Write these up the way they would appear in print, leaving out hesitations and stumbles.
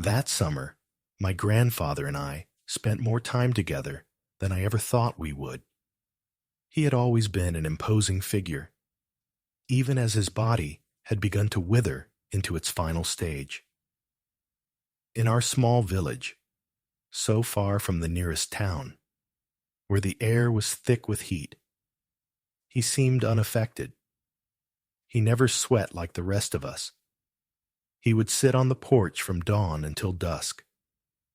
That summer, my grandfather and I spent more time together than I ever thought we would. He had always been an imposing figure, even as his body had begun to wither into its final stage. In our small village, so far from the nearest town, where the air was thick with heat, he seemed unaffected. He never sweat like the rest of us. He would sit on the porch from dawn until dusk,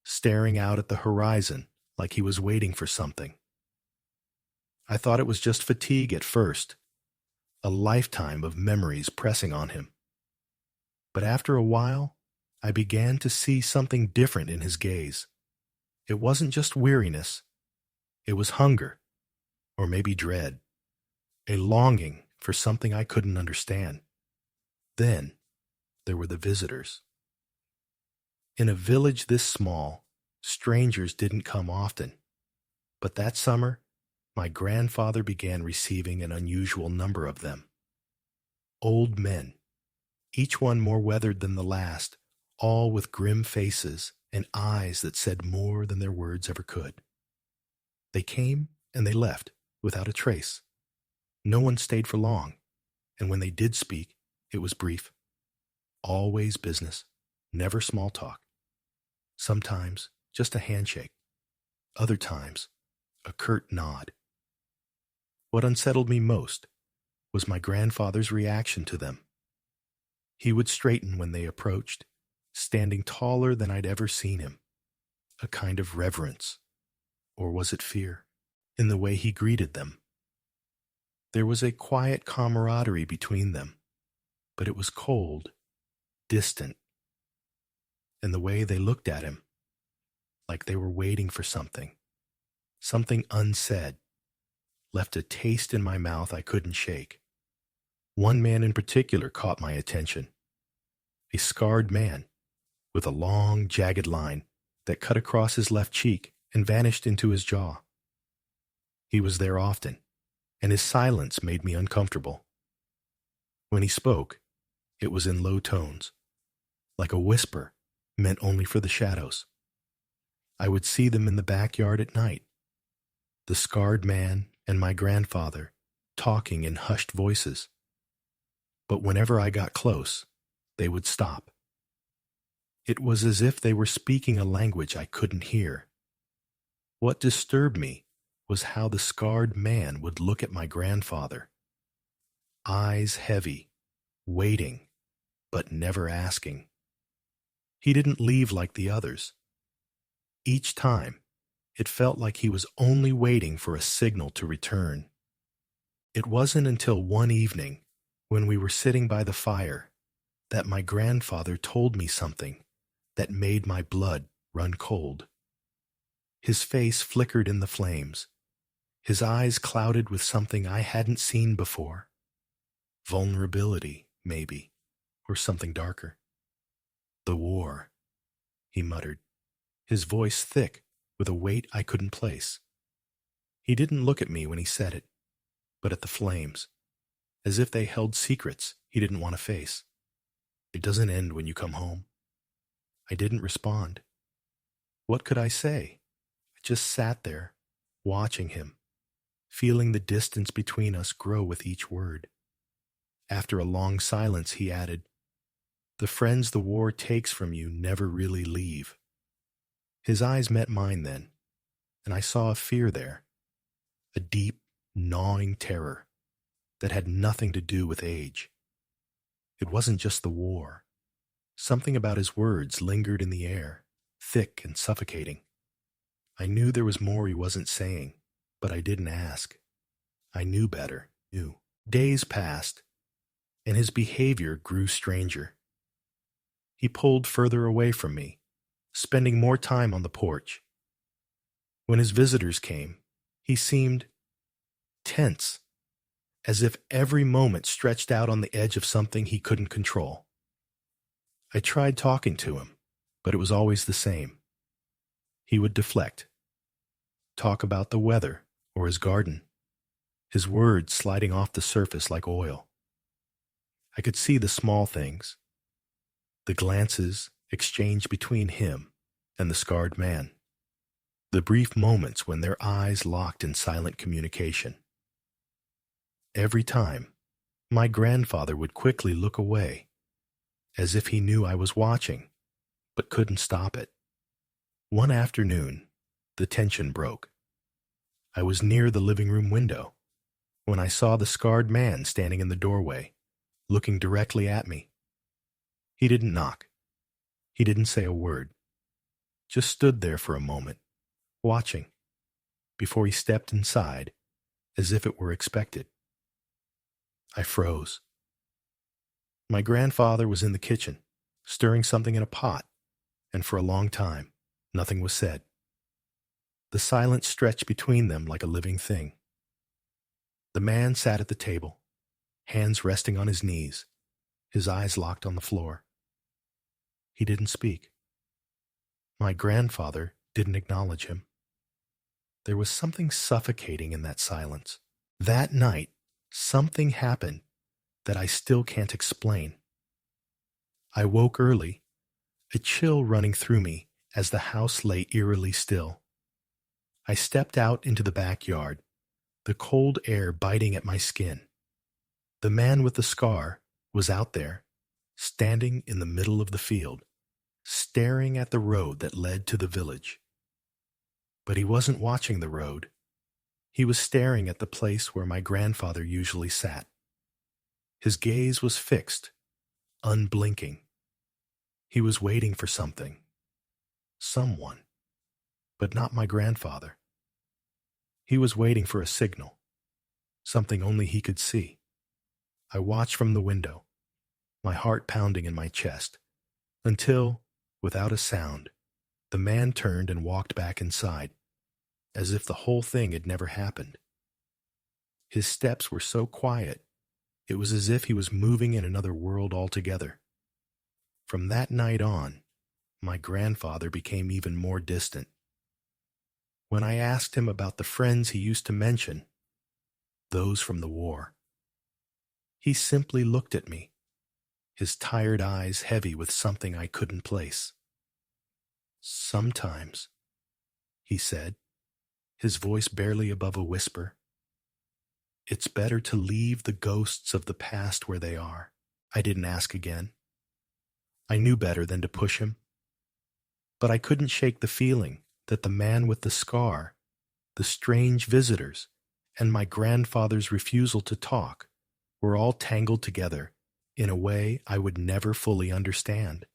staring out at the horizon like he was waiting for something. I thought it was just fatigue at first, a lifetime of memories pressing on him. But after a while, I began to see something different in his gaze. It wasn't just weariness. It was hunger, or maybe dread, a longing for something I couldn't understand. Then, there were the visitors. In a village this small, strangers didn't come often. But that summer, my grandfather began receiving an unusual number of them. Old men, each one more weathered than the last, all with grim faces and eyes that said more than their words ever could. They came and they left without a trace. No one stayed for long, and when they did speak, it was brief. Always business, never small talk. Sometimes just a handshake. Other times, a curt nod. What unsettled me most was my grandfather's reaction to them. He would straighten when they approached, standing taller than I'd ever seen him. A kind of reverence, or was it fear, in the way he greeted them. There was a quiet camaraderie between them, but it was cold, distant. And the way they looked at him, like they were waiting for something unsaid, left a taste in my mouth I couldn't shake. One man in particular caught my attention. A scarred man, with a long, jagged line that cut across his left cheek and vanished into his jaw. He was there often, and his silence made me uncomfortable. When he spoke, it was in low tones, like a whisper meant only for the shadows. I would see them in the backyard at night, the scarred man and my grandfather talking in hushed voices. But whenever I got close, they would stop. It was as if they were speaking a language I couldn't hear. What disturbed me was how the scarred man would look at my grandfather. Eyes heavy, waiting, but never asking. He didn't leave like the others. Each time, it felt like he was only waiting for a signal to return. It wasn't until one evening, when we were sitting by the fire, that my grandfather told me something that made my blood run cold. His face flickered in the flames, his eyes clouded with something I hadn't seen before. Vulnerability, maybe, or something darker. "The war," he muttered, his voice thick with a weight I couldn't place. He didn't look at me when he said it, but at the flames, as if they held secrets he didn't want to face. "It doesn't end when you come home." I didn't respond. What could I say? I just sat there, watching him, feeling the distance between us grow with each word. After a long silence, he added, "The friends the war takes from you never really leave." His eyes met mine then, and I saw a fear there, a deep, gnawing terror that had nothing to do with age. It wasn't just the war. Something about his words lingered in the air, thick and suffocating. I knew there was more he wasn't saying, but I didn't ask. I knew better, knew. Days passed, and his behavior grew stranger. He pulled further away from me, spending more time on the porch. When his visitors came, he seemed tense, as if every moment stretched out on the edge of something he couldn't control. I tried talking to him, but it was always the same. He would deflect, talk about the weather or his garden, his words sliding off the surface like oil. I could see the small things, the glances exchange between him and the scarred man. The brief moments when their eyes locked in silent communication. Every time, my grandfather would quickly look away, as if he knew I was watching, but couldn't stop it. One afternoon, the tension broke. I was near the living room window when I saw the scarred man standing in the doorway, looking directly at me. He didn't knock. He didn't say a word. Just stood there for a moment, watching, before he stepped inside, as if it were expected. I froze. My grandfather was in the kitchen, stirring something in a pot, and for a long time, nothing was said. The silence stretched between them like a living thing. The man sat at the table, hands resting on his knees, his eyes locked on the floor. He didn't speak. My grandfather didn't acknowledge him. There was something suffocating in that silence. That night, something happened that I still can't explain. I woke early, a chill running through me as the house lay eerily still. I stepped out into the backyard, the cold air biting at my skin. The man with the scar was out there, standing in the middle of the field, staring at the road that led to the village. But he wasn't watching the road. He was staring at the place where my grandfather usually sat. His gaze was fixed, unblinking. He was waiting for something, someone, but not my grandfather. He was waiting for a signal, something only he could see. I watched from the window, my heart pounding in my chest, until, without a sound, the man turned and walked back inside, as if the whole thing had never happened. His steps were so quiet, it was as if he was moving in another world altogether. From that night on, my grandfather became even more distant. When I asked him about the friends he used to mention, those from the war, he simply looked at me, his tired eyes heavy with something I couldn't place. "Sometimes," he said, his voice barely above a whisper, "it's better to leave the ghosts of the past where they are." I didn't ask again. I knew better than to push him. But I couldn't shake the feeling that the man with the scar, the strange visitors, and my grandfather's refusal to talk were all tangled together in a way I would never fully understand.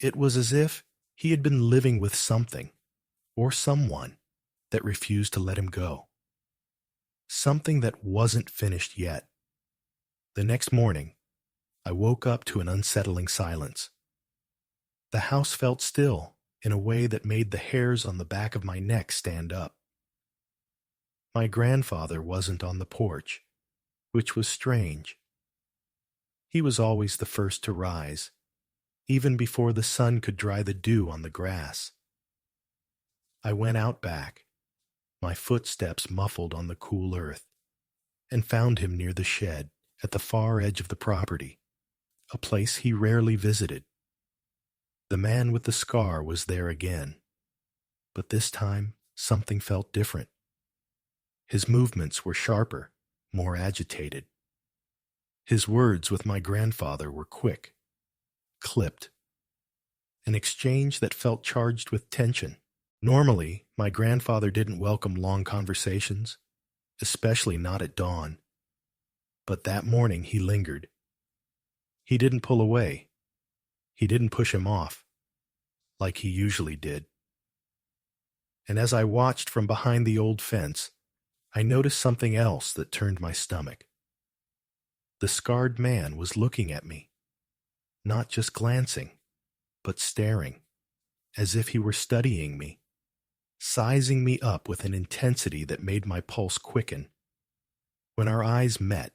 It was as if he had been living with something, or someone, that refused to let him go. Something that wasn't finished yet. The next morning, I woke up to an unsettling silence. The house felt still in a way that made the hairs on the back of my neck stand up. My grandfather wasn't on the porch, which was strange. He was always the first to rise, even before the sun could dry the dew on the grass. I went out back, my footsteps muffled on the cool earth, and found him near the shed at the far edge of the property, a place he rarely visited. The man with the scar was there again, but this time something felt different. His movements were sharper, more agitated. His words with my grandfather were quick, clipped, an exchange that felt charged with tension. Normally, my grandfather didn't welcome long conversations, especially not at dawn. But that morning he lingered. He didn't pull away. He didn't push him off, like he usually did. And as I watched from behind the old fence, I noticed something else that turned my stomach. The scarred man was looking at me, not just glancing, but staring, as if he were studying me, sizing me up with an intensity that made my pulse quicken. When our eyes met,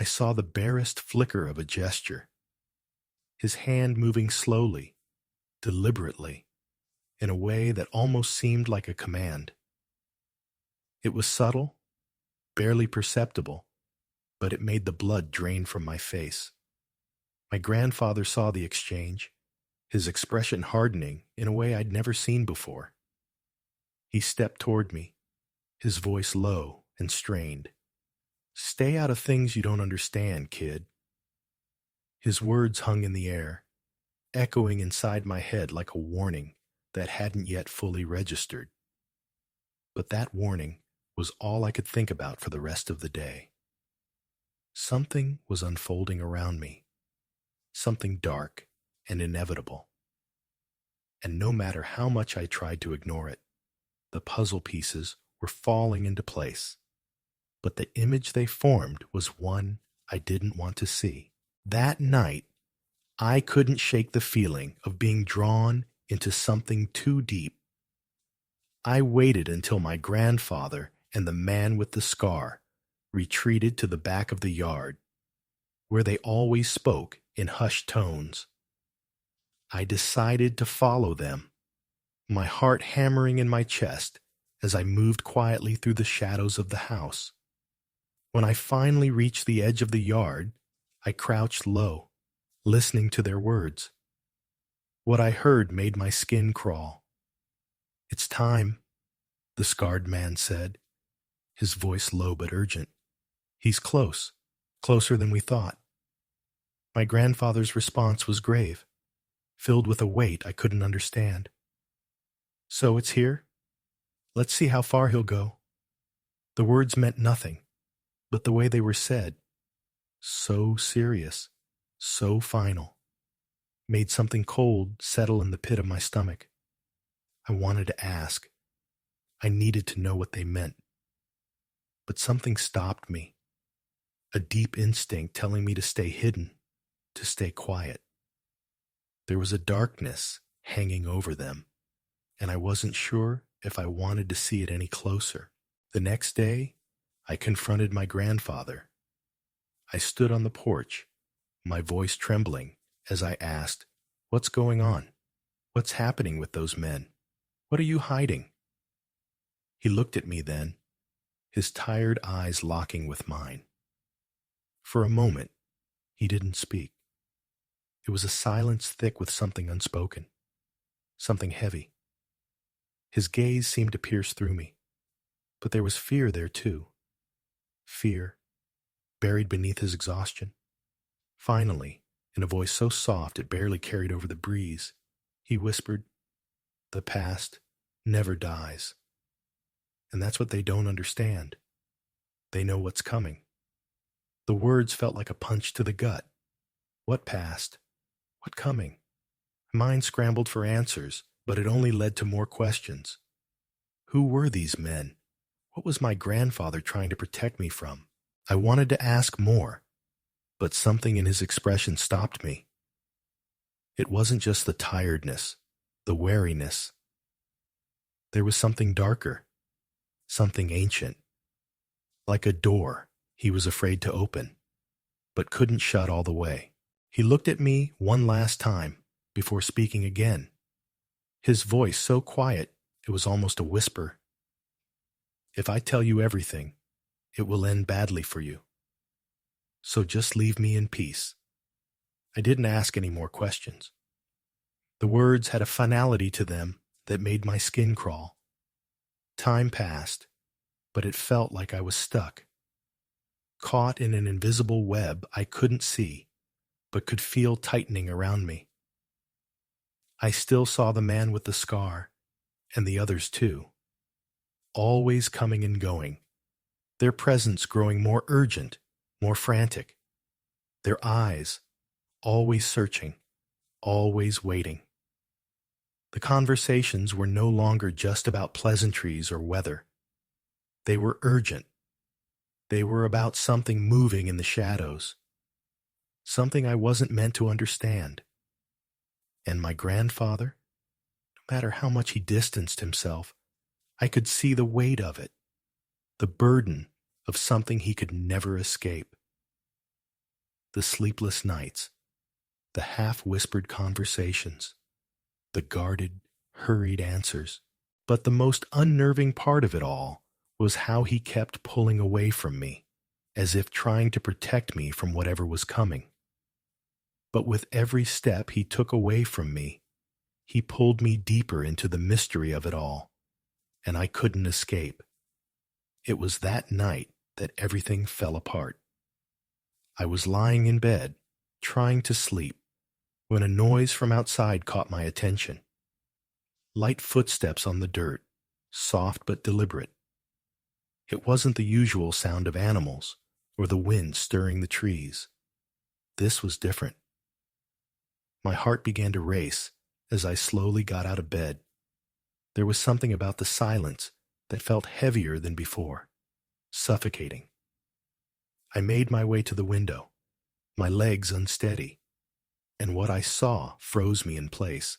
I saw the barest flicker of a gesture, his hand moving slowly, deliberately, in a way that almost seemed like a command. It was subtle, barely perceptible, but it made the blood drain from my face. My grandfather saw the exchange, his expression hardening in a way I'd never seen before. He stepped toward me, his voice low and strained. "Stay out of things you don't understand, kid." His words hung in the air, echoing inside my head like a warning that hadn't yet fully registered. But that warning was all I could think about for the rest of the day. Something was unfolding around me, something dark and inevitable. And no matter how much I tried to ignore it, the puzzle pieces were falling into place. But the image they formed was one I didn't want to see. That night, I couldn't shake the feeling of being drawn into something too deep. I waited until my grandfather and the man with the scar retreated to the back of the yard, where they always spoke in hushed tones. I decided to follow them, my heart hammering in my chest as I moved quietly through the shadows of the house. When I finally reached the edge of the yard, I crouched low, listening to their words. What I heard made my skin crawl. "It's time," the scarred man said, his voice low but urgent. "He's close, closer than we thought." My grandfather's response was grave, filled with a weight I couldn't understand. "So it's here? Let's see how far he'll go." The words meant nothing, but the way they were said, so serious, so final, made something cold settle in the pit of my stomach. I wanted to ask. I needed to know what they meant. But something stopped me, a deep instinct telling me to stay hidden, to stay quiet. There was a darkness hanging over them, and I wasn't sure if I wanted to see it any closer. The next day, I confronted my grandfather. I stood on the porch, my voice trembling, as I asked, "What's going on? What's happening with those men? What are you hiding?" He looked at me then, his tired eyes locking with mine. For a moment, he didn't speak. It was a silence thick with something unspoken, something heavy. His gaze seemed to pierce through me, but there was fear there too. Fear, buried beneath his exhaustion. Finally, in a voice so soft it barely carried over the breeze, he whispered, "The past never dies." And that's what they don't understand. They know what's coming. The words felt like a punch to the gut. What past? What coming? My mind scrambled for answers, but it only led to more questions. Who were these men? What was my grandfather trying to protect me from? I wanted to ask more, but something in his expression stopped me. It wasn't just the tiredness, the wariness. There was something darker, something ancient, like a door he was afraid to open, but couldn't shut all the way. He looked at me one last time before speaking again, his voice so quiet it was almost a whisper. "If I tell you everything, it will end badly for you. So just leave me in peace." I didn't ask any more questions. The words had a finality to them that made my skin crawl. Time passed, but it felt like I was stuck, caught in an invisible web I couldn't see, but could feel tightening around me. I still saw the man with the scar, and the others too, always coming and going, their presence growing more urgent, more frantic, their eyes always searching, always waiting. The conversations were no longer just about pleasantries or weather. They were urgent. They were about something moving in the shadows, something I wasn't meant to understand. And my grandfather, no matter how much he distanced himself, I could see the weight of it, the burden of something he could never escape. The sleepless nights, the half-whispered conversations, the guarded, hurried answers. But the most unnerving part of it all was how he kept pulling away from me, as if trying to protect me from whatever was coming. But with every step he took away from me, he pulled me deeper into the mystery of it all, and I couldn't escape. It was that night that everything fell apart. I was lying in bed, trying to sleep, when a noise from outside caught my attention. Light footsteps on the dirt, soft but deliberate. It wasn't the usual sound of animals or the wind stirring the trees. This was different. My heart began to race as I slowly got out of bed. There was something about the silence that felt heavier than before, suffocating. I made my way to the window, my legs unsteady, and what I saw froze me in place.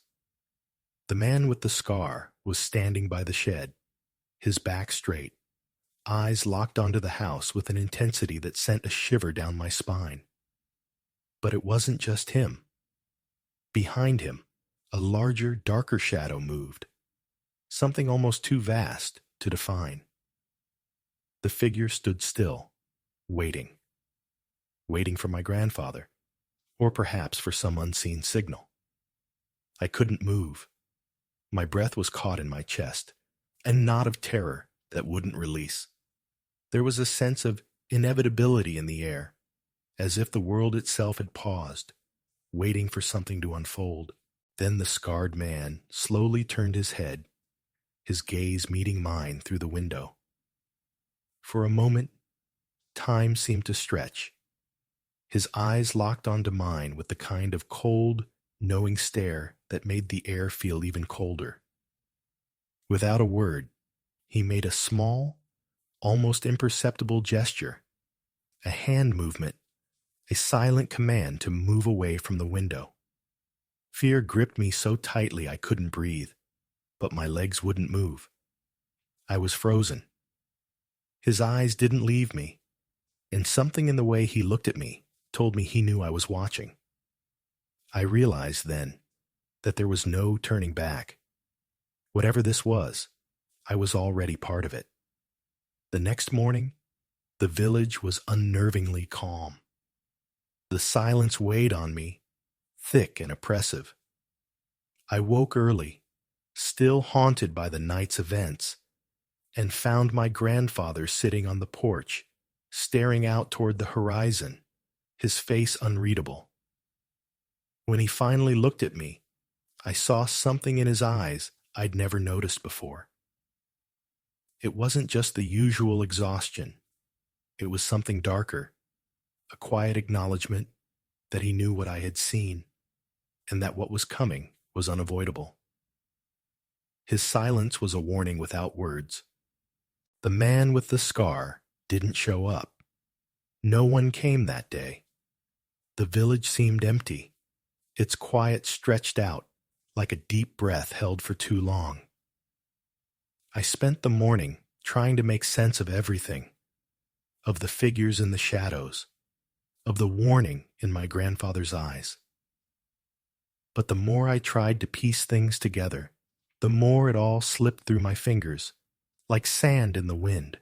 The man with the scar was standing by the shed, his back straight, eyes locked onto the house with an intensity that sent a shiver down my spine. But it wasn't just him. Behind him, a larger, darker shadow moved, something almost too vast to define. The figure stood still, waiting for my grandfather, or perhaps for some unseen signal. I couldn't move. My breath was caught in my chest, a knot of terror that wouldn't release. There was a sense of inevitability in the air, as if the world itself had paused, waiting for something to unfold. Then the scarred man slowly turned his head, his gaze meeting mine through the window. For a moment, time seemed to stretch. His eyes locked onto mine with the kind of cold, knowing stare that made the air feel even colder. Without a word, he made a small, almost imperceptible gesture, a hand movement, a silent command to move away from the window. Fear gripped me so tightly I couldn't breathe, but my legs wouldn't move. I was frozen. His eyes didn't leave me, and something in the way he looked at me told me he knew I was watching. I realized then that there was no turning back. Whatever this was, I was already part of it. The next morning, the village was unnervingly calm. The silence weighed on me, thick and oppressive. I woke early, still haunted by the night's events, and found my grandfather sitting on the porch, staring out toward the horizon, his face unreadable. When he finally looked at me, I saw something in his eyes I'd never noticed before. It wasn't just the usual exhaustion. It was something darker, a quiet acknowledgement that he knew what I had seen, and that what was coming was unavoidable. His silence was a warning without words. The man with the scar didn't show up. No one came that day. The village seemed empty, its quiet stretched out like a deep breath held for too long. I spent the morning trying to make sense of everything, of the figures in the shadows, of the warning in my grandfather's eyes. But the more I tried to piece things together, the more it all slipped through my fingers, like sand in the wind.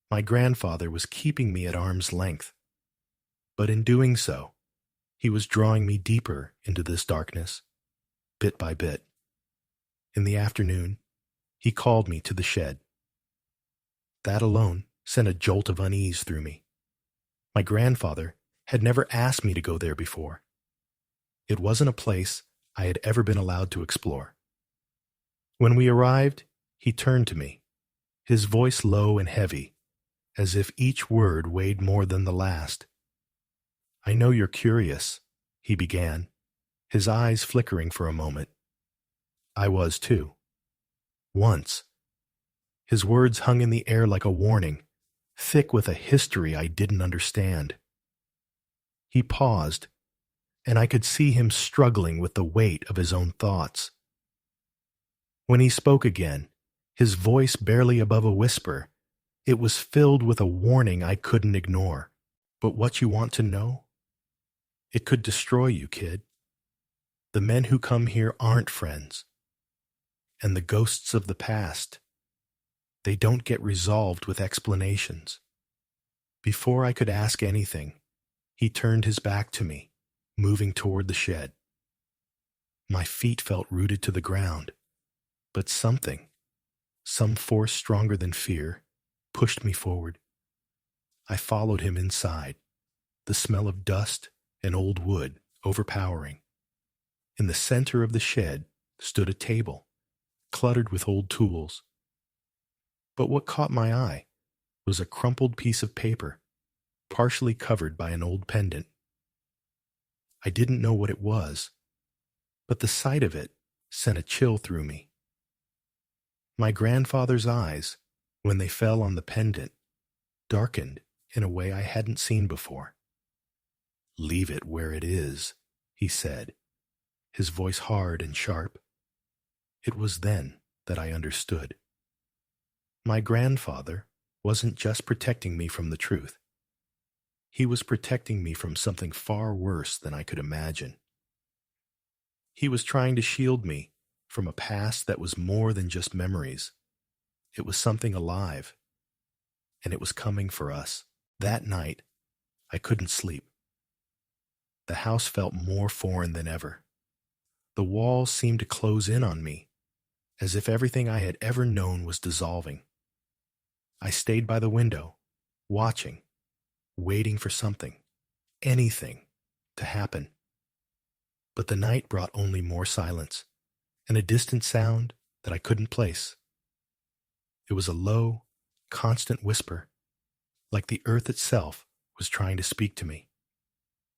My grandfather was keeping me at arm's length, but in doing so, he was drawing me deeper into this darkness, bit by bit. In the afternoon, he called me to the shed. That alone sent a jolt of unease through me. My grandfather had never asked me to go there before. It wasn't a place I had ever been allowed to explore. When we arrived, he turned to me, his voice low and heavy, as if each word weighed more than the last. "I know you're curious," he began, his eyes flickering for a moment. I was too. Once. His words hung in the air like a warning, thick with a history I didn't understand. He paused, and I could see him struggling with the weight of his own thoughts. When he spoke again, his voice barely above a whisper, it was filled with a warning I couldn't ignore. "But what you want to know? It could destroy you, kid. The men who come here aren't friends. And the ghosts of the past, they don't get resolved with explanations." Before I could ask anything, he turned his back to me, moving toward the shed. My feet felt rooted to the ground, but some force stronger than fear, pushed me forward. I followed him inside, the smell of dust and old wood overpowering. In the center of the shed stood a table, cluttered with old tools. But what caught my eye was a crumpled piece of paper, partially covered by an old pendant. I didn't know what it was, but the sight of it sent a chill through me. My grandfather's eyes, when they fell on the pendant, darkened in a way I hadn't seen before. "Leave it where it is," he said, his voice hard and sharp. It was then that I understood. My grandfather wasn't just protecting me from the truth. He was protecting me from something far worse than I could imagine. He was trying to shield me from a past that was more than just memories. It was something alive, and it was coming for us. That night, I couldn't sleep. The house felt more foreign than ever. The walls seemed to close in on me, as if everything I had ever known was dissolving. I stayed by the window, watching, waiting for something, anything, to happen. But the night brought only more silence, and a distant sound that I couldn't place. It was a low, constant whisper, like the earth itself was trying to speak to me.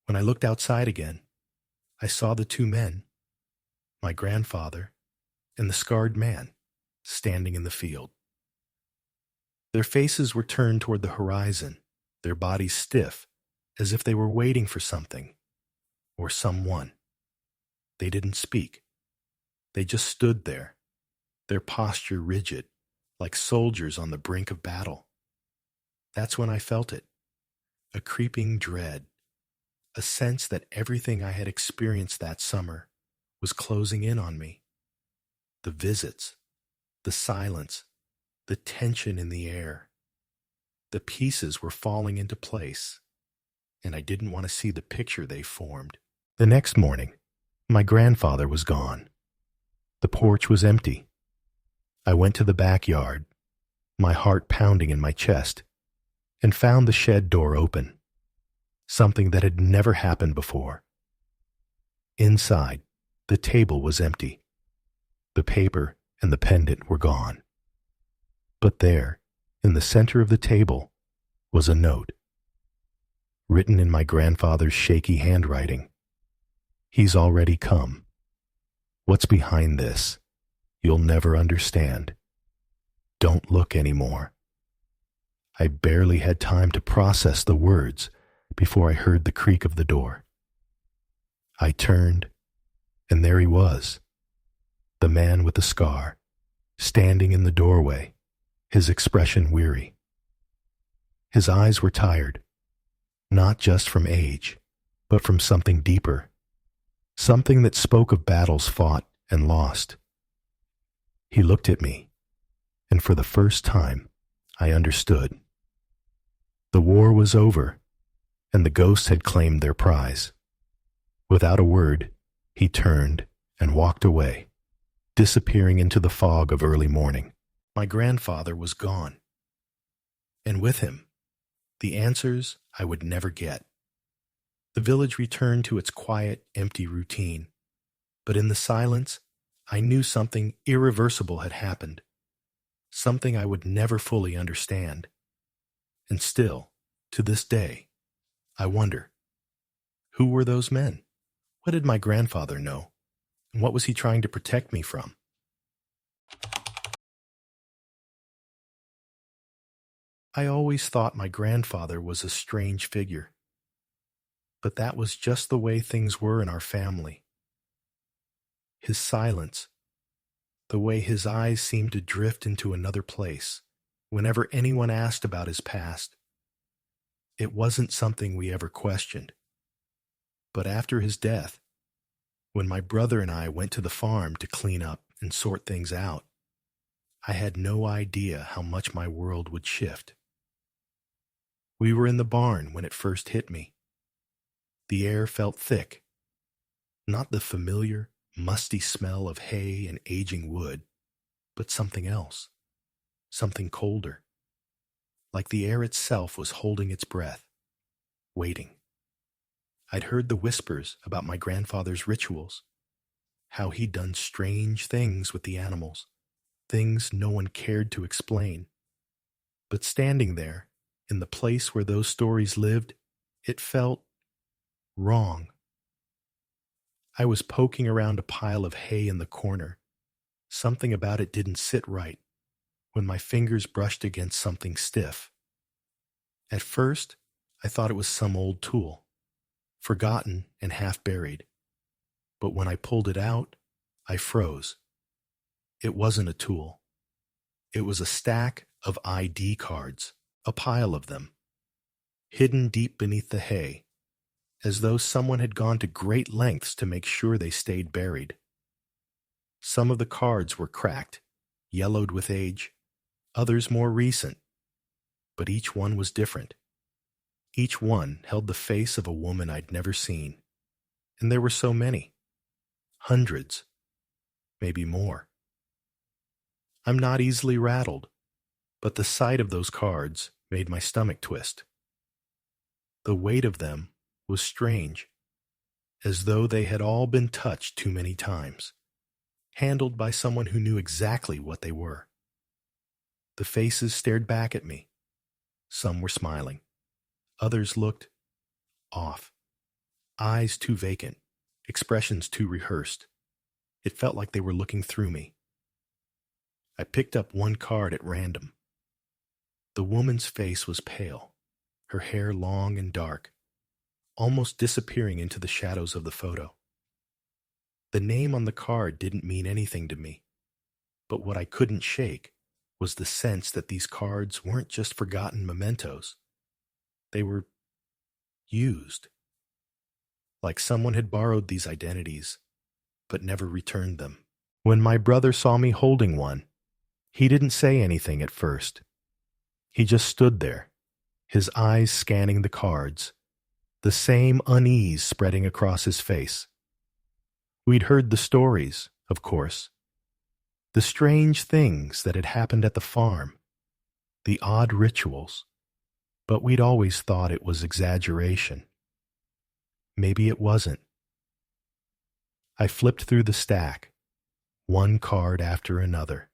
When I looked outside again, I saw the two men, my grandfather and the scarred man, standing in the field. Their faces were turned toward the horizon, their bodies stiff, as if they were waiting for something or someone. They didn't speak. They just stood there, their posture rigid, like soldiers on the brink of battle. That's when I felt it, a creeping dread, a sense that everything I had experienced that summer was closing in on me. The visits, the silence, the tension in the air. The pieces were falling into place, and I didn't want to see the picture they formed. The next morning, my grandfather was gone. The porch was empty. I went to the backyard, my heart pounding in my chest, and found the shed door open, something that had never happened before. Inside, the table was empty. The paper and the pendant were gone. But there, in the center of the table, was a note, written in my grandfather's shaky handwriting. "He's already come. What's behind this? You'll never understand. Don't look anymore." I barely had time to process the words before I heard the creak of the door. I turned, and there he was, the man with the scar, standing in the doorway, his expression weary. His eyes were tired, not just from age, but from something deeper, something that spoke of battles fought and lost. He looked at me, and for the first time, I understood. The war was over, and the ghosts had claimed their prize. Without a word, he turned and walked away, disappearing into the fog of early morning. My grandfather was gone, and with him, the answers I would never get. The village returned to its quiet, empty routine, but in the silence, I knew something irreversible had happened, something I would never fully understand. And still, to this day, I wonder, who were those men? What did my grandfather know? And what was he trying to protect me from? I always thought my grandfather was a strange figure, but that was just the way things were in our family. His silence, the way his eyes seemed to drift into another place whenever anyone asked about his past. It wasn't something we ever questioned. But after his death, when my brother and I went to the farm to clean up and sort things out, I had no idea how much my world would shift. We were in the barn when it first hit me. The air felt thick, not the familiar, musty smell of hay and aging wood, but something else, something colder, like the air itself was holding its breath, waiting. I'd heard the whispers about my grandfather's rituals, how he'd done strange things with the animals, things no one cared to explain. But standing there, in the place where those stories lived, it felt wrong. I was poking around a pile of hay in the corner. Something about it didn't sit right, when my fingers brushed against something stiff. At first, I thought it was some old tool, forgotten and half buried. But when I pulled it out, I froze. It wasn't a tool. It was a stack of ID cards, a pile of them, hidden deep beneath the hay, as though someone had gone to great lengths to make sure they stayed buried. Some of the cards were cracked, yellowed with age, others more recent, but each one was different. Each one held the face of a woman I'd never seen, and there were so many. Hundreds, maybe more. I'm not easily rattled, but the sight of those cards made my stomach twist. The weight of them was strange, as though they had all been touched too many times, handled by someone who knew exactly what they were. The faces stared back at me. Some were smiling. Others looked off, eyes too vacant, expressions too rehearsed. It felt like they were looking through me. I picked up one card at random. The woman's face was pale, her hair long and dark, almost disappearing into the shadows of the photo. The name on the card didn't mean anything to me, but what I couldn't shake was the sense that these cards weren't just forgotten mementos. They were used, like someone had borrowed these identities, but never returned them. When my brother saw me holding one, he didn't say anything at first. He just stood there, his eyes scanning the cards, the same unease spreading across his face. We'd heard the stories, of course, the strange things that had happened at the farm, the odd rituals, but we'd always thought it was exaggeration. Maybe it wasn't. I flipped through the stack, one card after another.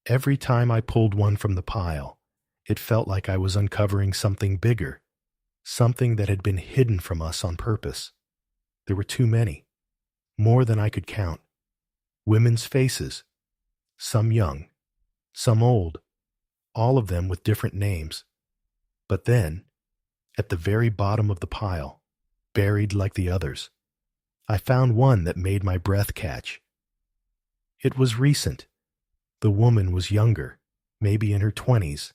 Every time I pulled one from the pile, it felt like I was uncovering something bigger, something that had been hidden from us on purpose. There were too many, more than I could count. Women's faces, some young, some old, all of them with different names. But then, at the very bottom of the pile, buried like the others, I found one that made my breath catch. It was recent. The woman was younger, maybe in her 20s.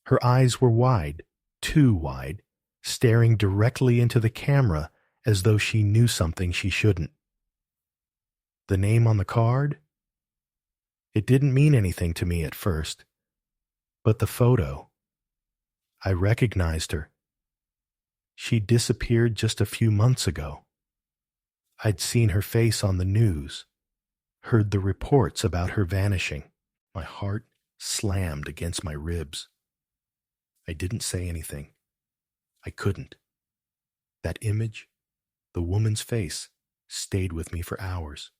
Her eyes were wide, too wide, staring directly into the camera as though she knew something she shouldn't. The name on the card? It didn't mean anything to me at first. But the photo, I recognized her. She disappeared just a few months ago. I'd seen her face on the news, heard the reports about her vanishing. My heart slammed against my ribs. I didn't say anything. I couldn't. That image, the woman's face, stayed with me for hours.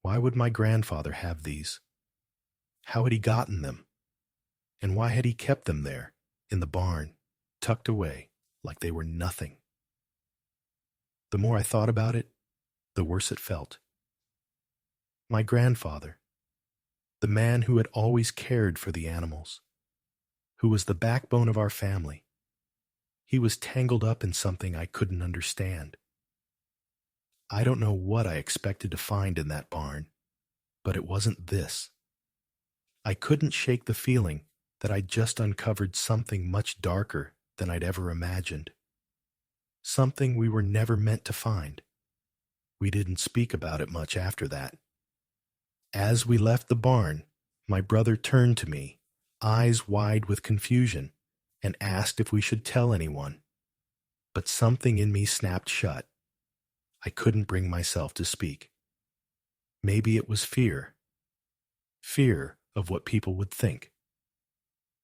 Why would my grandfather have these? How had he gotten them? And why had he kept them there, in the barn, tucked away, like they were nothing? The more I thought about it, the worse it felt. My grandfather, the man who had always cared for the animals, who was the backbone of our family, he was tangled up in something I couldn't understand. I don't know what I expected to find in that barn, but it wasn't this. I couldn't shake the feeling that I'd just uncovered something much darker than I'd ever imagined. Something we were never meant to find. We didn't speak about it much after that. As we left the barn, my brother turned to me, eyes wide with confusion, and asked if we should tell anyone. But something in me snapped shut. I couldn't bring myself to speak. Maybe it was fear. Fear of what people would think.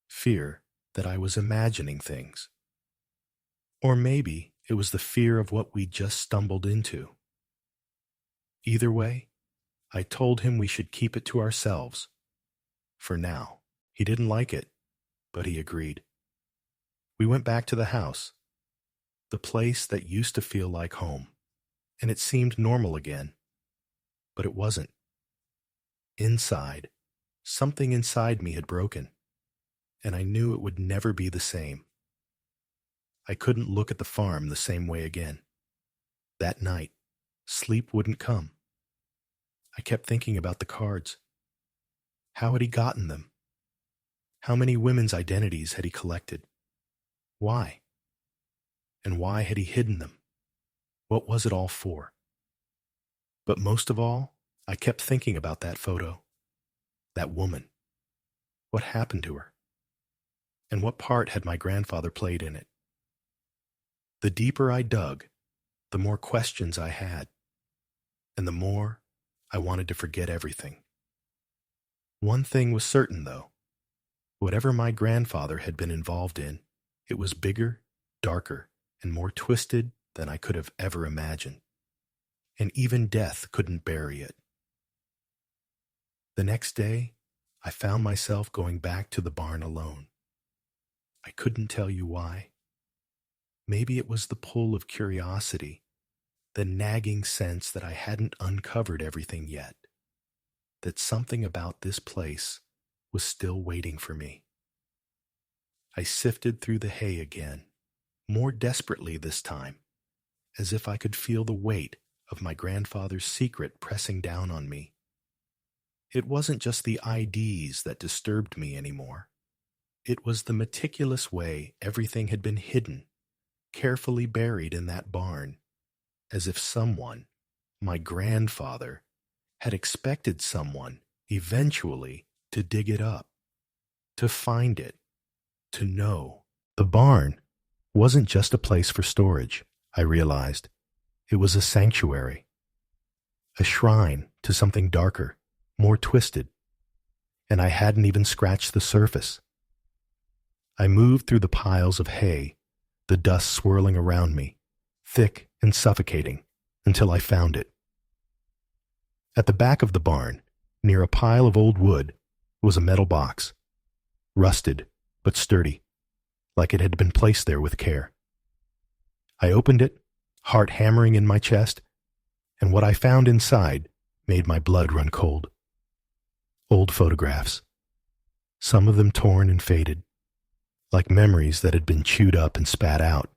Fear that I was imagining things. Or maybe it was the fear of what we'd just stumbled into. Either way, I told him we should keep it to ourselves. For now. He didn't like it, but he agreed. We went back to the house, the place that used to feel like home, and it seemed normal again. But it wasn't. Inside, something inside me had broken, and I knew it would never be the same. I couldn't look at the farm the same way again. That night, sleep wouldn't come. I kept thinking about the cards. How had he gotten them? How many women's identities had he collected? Why? And why had he hidden them? What was it all for? But most of all, I kept thinking about that photo. That woman. What happened to her? And what part had my grandfather played in it? The deeper I dug, the more questions I had, and the more I wanted to forget everything. One thing was certain, though. Whatever my grandfather had been involved in, it was bigger, darker, and more twisted than I could have ever imagined. And even death couldn't bury it. The next day, I found myself going back to the barn alone. I couldn't tell you why. Maybe it was the pull of curiosity, the nagging sense that I hadn't uncovered everything yet, that something about this place was still waiting for me. I sifted through the hay again, more desperately this time, as if I could feel the weight of my grandfather's secret pressing down on me. It wasn't just the IDs that disturbed me anymore. It was the meticulous way everything had been hidden, carefully buried in that barn, as if someone, my grandfather, had expected someone, eventually, to dig it up, to find it, to know. The barn wasn't just a place for storage, I realized. It was a sanctuary, a shrine to something darker, more twisted, and I hadn't even scratched the surface. I moved through the piles of hay, the dust swirling around me, thick and suffocating, until I found it. At the back of the barn, near a pile of old wood, was a metal box, rusted but sturdy, like it had been placed there with care. I opened it, heart hammering in my chest, and what I found inside made my blood run cold. Old photographs, some of them torn and faded, like memories that had been chewed up and spat out.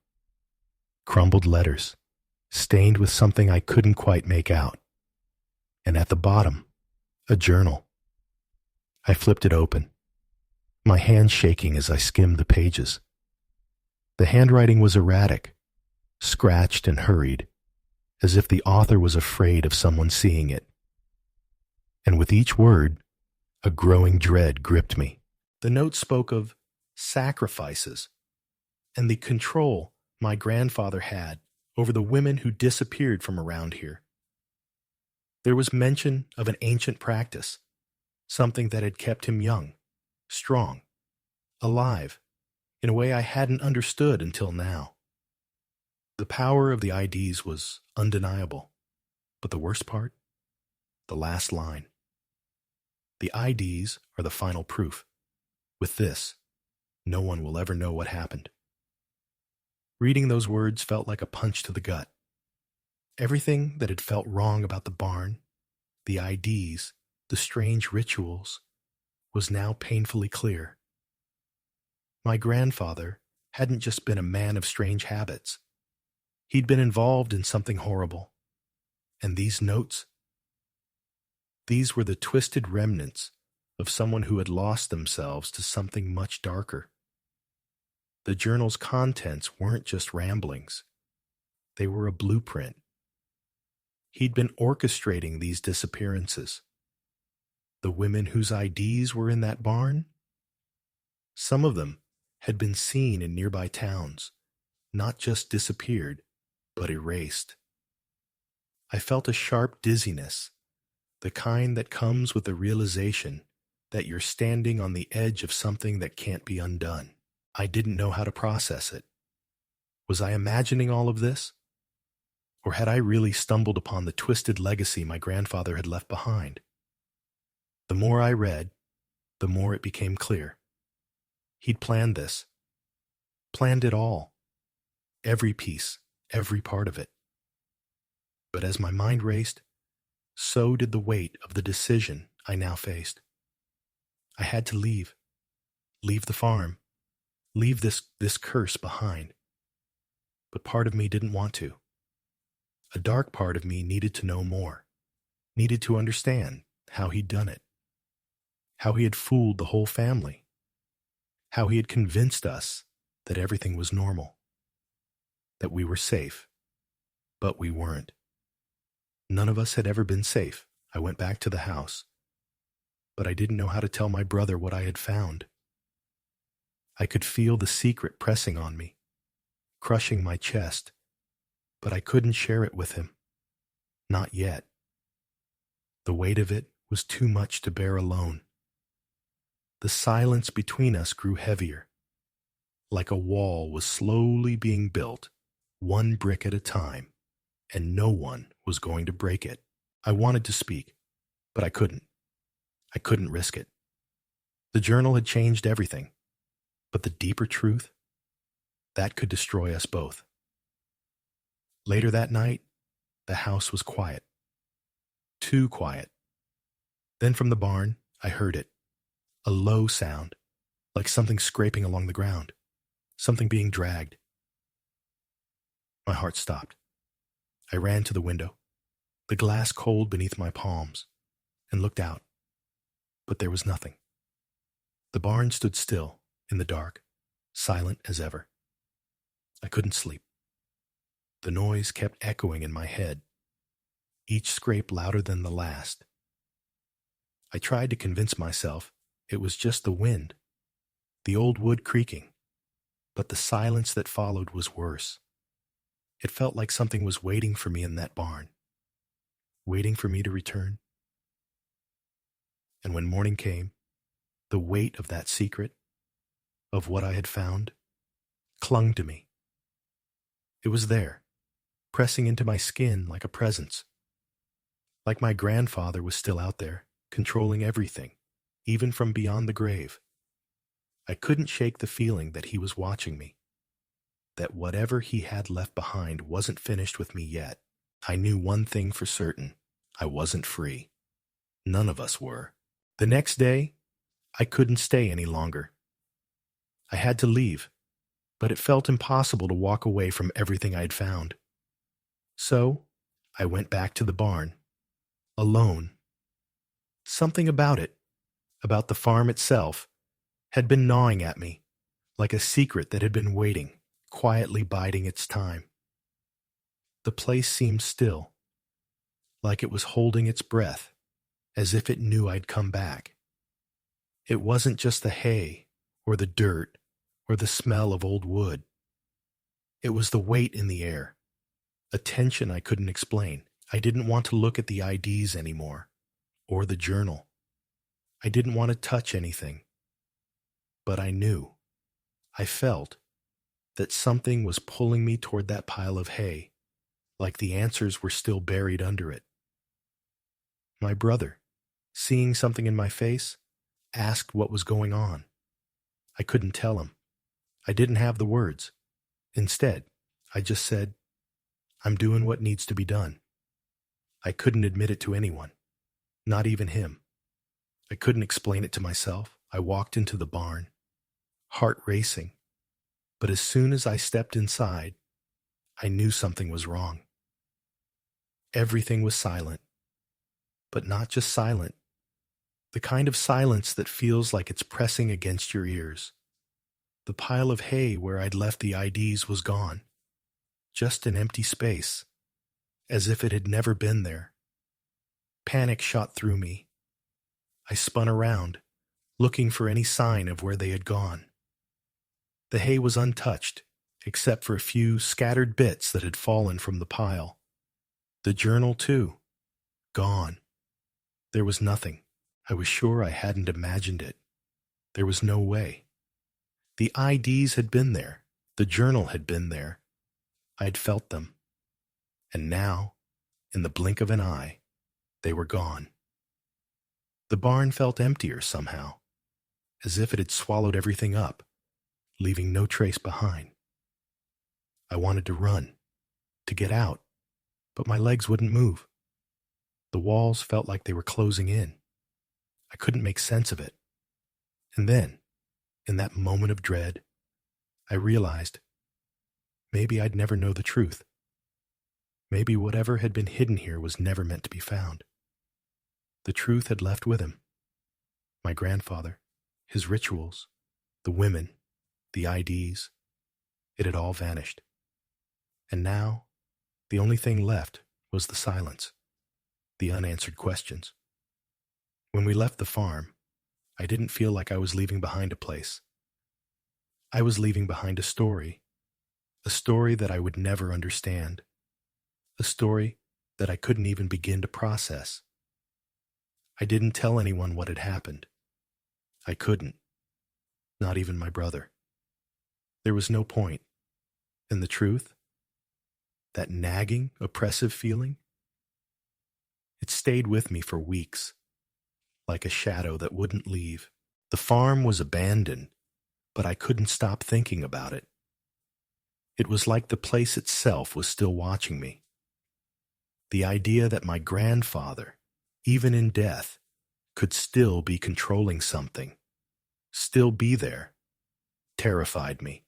Crumbled letters, stained with something I couldn't quite make out. And at the bottom, a journal. I flipped it open, my hand shaking as I skimmed the pages. The handwriting was erratic, scratched and hurried, as if the author was afraid of someone seeing it. And with each word, a growing dread gripped me. The note spoke of sacrifices and the control my grandfather had over the women who disappeared from around here. There was mention of an ancient practice, something that had kept him young, strong, alive, in a way I hadn't understood until now. The power of the IDs was undeniable, but the worst part? The last line. The IDs are the final proof. With this, no one will ever know what happened. Reading those words felt like a punch to the gut. Everything that had felt wrong about the barn, the IDs, the strange rituals, was now painfully clear. My grandfather hadn't just been a man of strange habits. He'd been involved in something horrible. And these notes? These were the twisted remnants of someone who had lost themselves to something much darker. The journal's contents weren't just ramblings. They were a blueprint. He'd been orchestrating these disappearances. The women whose IDs were in that barn? Some of them had been seen in nearby towns, not just disappeared, but erased. I felt a sharp dizziness, the kind that comes with the realization that you're standing on the edge of something that can't be undone. I didn't know how to process it. Was I imagining all of this? Or had I really stumbled upon the twisted legacy my grandfather had left behind? The more I read, the more it became clear. He'd planned this. Planned it all. Every piece, every part of it. But as my mind raced, so did the weight of the decision I now faced. I had to leave. Leave the farm. Leave this curse behind. But part of me didn't want to. A dark part of me needed to know more, needed to understand how he'd done it, how he had fooled the whole family, how he had convinced us that everything was normal, that we were safe, but we weren't. None of us had ever been safe. I went back to the house, but I didn't know how to tell my brother what I had found. I could feel the secret pressing on me, crushing my chest, but I couldn't share it with him. Not yet. The weight of it was too much to bear alone. The silence between us grew heavier, like a wall was slowly being built, one brick at a time, and no one was going to break it. I wanted to speak, but I couldn't. I couldn't risk it. The journal had changed everything, but the deeper truth, that could destroy us both. Later that night, the house was quiet. Too quiet. Then from the barn, I heard it. A low sound, like something scraping along the ground, something being dragged. My heart stopped. I ran to the window, the glass cold beneath my palms, and looked out. But there was nothing. The barn stood still, in the dark, silent as ever. I couldn't sleep. The noise kept echoing in my head, each scrape louder than the last. I tried to convince myself it was just the wind, the old wood creaking, but the silence that followed was worse. It felt like something was waiting for me in that barn, waiting for me to return. And when morning came, the weight of that secret, of what I had found, clung to me. It was there, pressing into my skin like a presence. Like my grandfather was still out there, controlling everything, even from beyond the grave. I couldn't shake the feeling that he was watching me, that whatever he had left behind wasn't finished with me yet. I knew one thing for certain. I wasn't free. None of us were. The next day, I couldn't stay any longer. I had to leave, but it felt impossible to walk away from everything I'd found. So, I went back to the barn, alone. Something about it, about the farm itself, had been gnawing at me, like a secret that had been waiting, quietly biding its time. The place seemed still, like it was holding its breath, as if it knew I'd come back. It wasn't just the hay, or the dirt, or the smell of old wood. It was the weight in the air, a tension I couldn't explain. I didn't want to look at the IDs anymore, or the journal. I didn't want to touch anything. But I knew, I felt, that something was pulling me toward that pile of hay, like the answers were still buried under it. My brother, seeing something in my face, asked what was going on. I couldn't tell him. I didn't have the words. Instead, I just said, "I'm doing what needs to be done." I couldn't admit it to anyone, not even him. I couldn't explain it to myself. I walked into the barn, heart racing. But as soon as I stepped inside, I knew something was wrong. Everything was silent, but not just silent, the kind of silence that feels like it's pressing against your ears. The pile of hay where I'd left the IDs was gone, just an empty space, as if it had never been there. Panic shot through me. I spun around, looking for any sign of where they had gone. The hay was untouched, except for a few scattered bits that had fallen from the pile. The journal, too. Gone. There was nothing. I was sure I hadn't imagined it. There was no way. The IDs had been there. The journal had been there. I had felt them. And now, in the blink of an eye, they were gone. The barn felt emptier somehow, as if it had swallowed everything up, leaving no trace behind. I wanted to run, to get out, but my legs wouldn't move. The walls felt like they were closing in. I couldn't make sense of it. And then, in that moment of dread, I realized maybe I'd never know the truth. Maybe whatever had been hidden here was never meant to be found. The truth had left with him. My grandfather, his rituals, the women, the IDs, it had all vanished. And now, the only thing left was the silence, the unanswered questions. When we left the farm, I didn't feel like I was leaving behind a place. I was leaving behind a story that I would never understand, a story that I couldn't even begin to process. I didn't tell anyone what had happened. I couldn't, not even my brother. There was no point. And the truth, that nagging, oppressive feeling, it stayed with me for weeks, like a shadow that wouldn't leave. The farm was abandoned, but I couldn't stop thinking about it. It was like the place itself was still watching me. The idea that my grandfather, even in death, could still be controlling something, still be there, terrified me.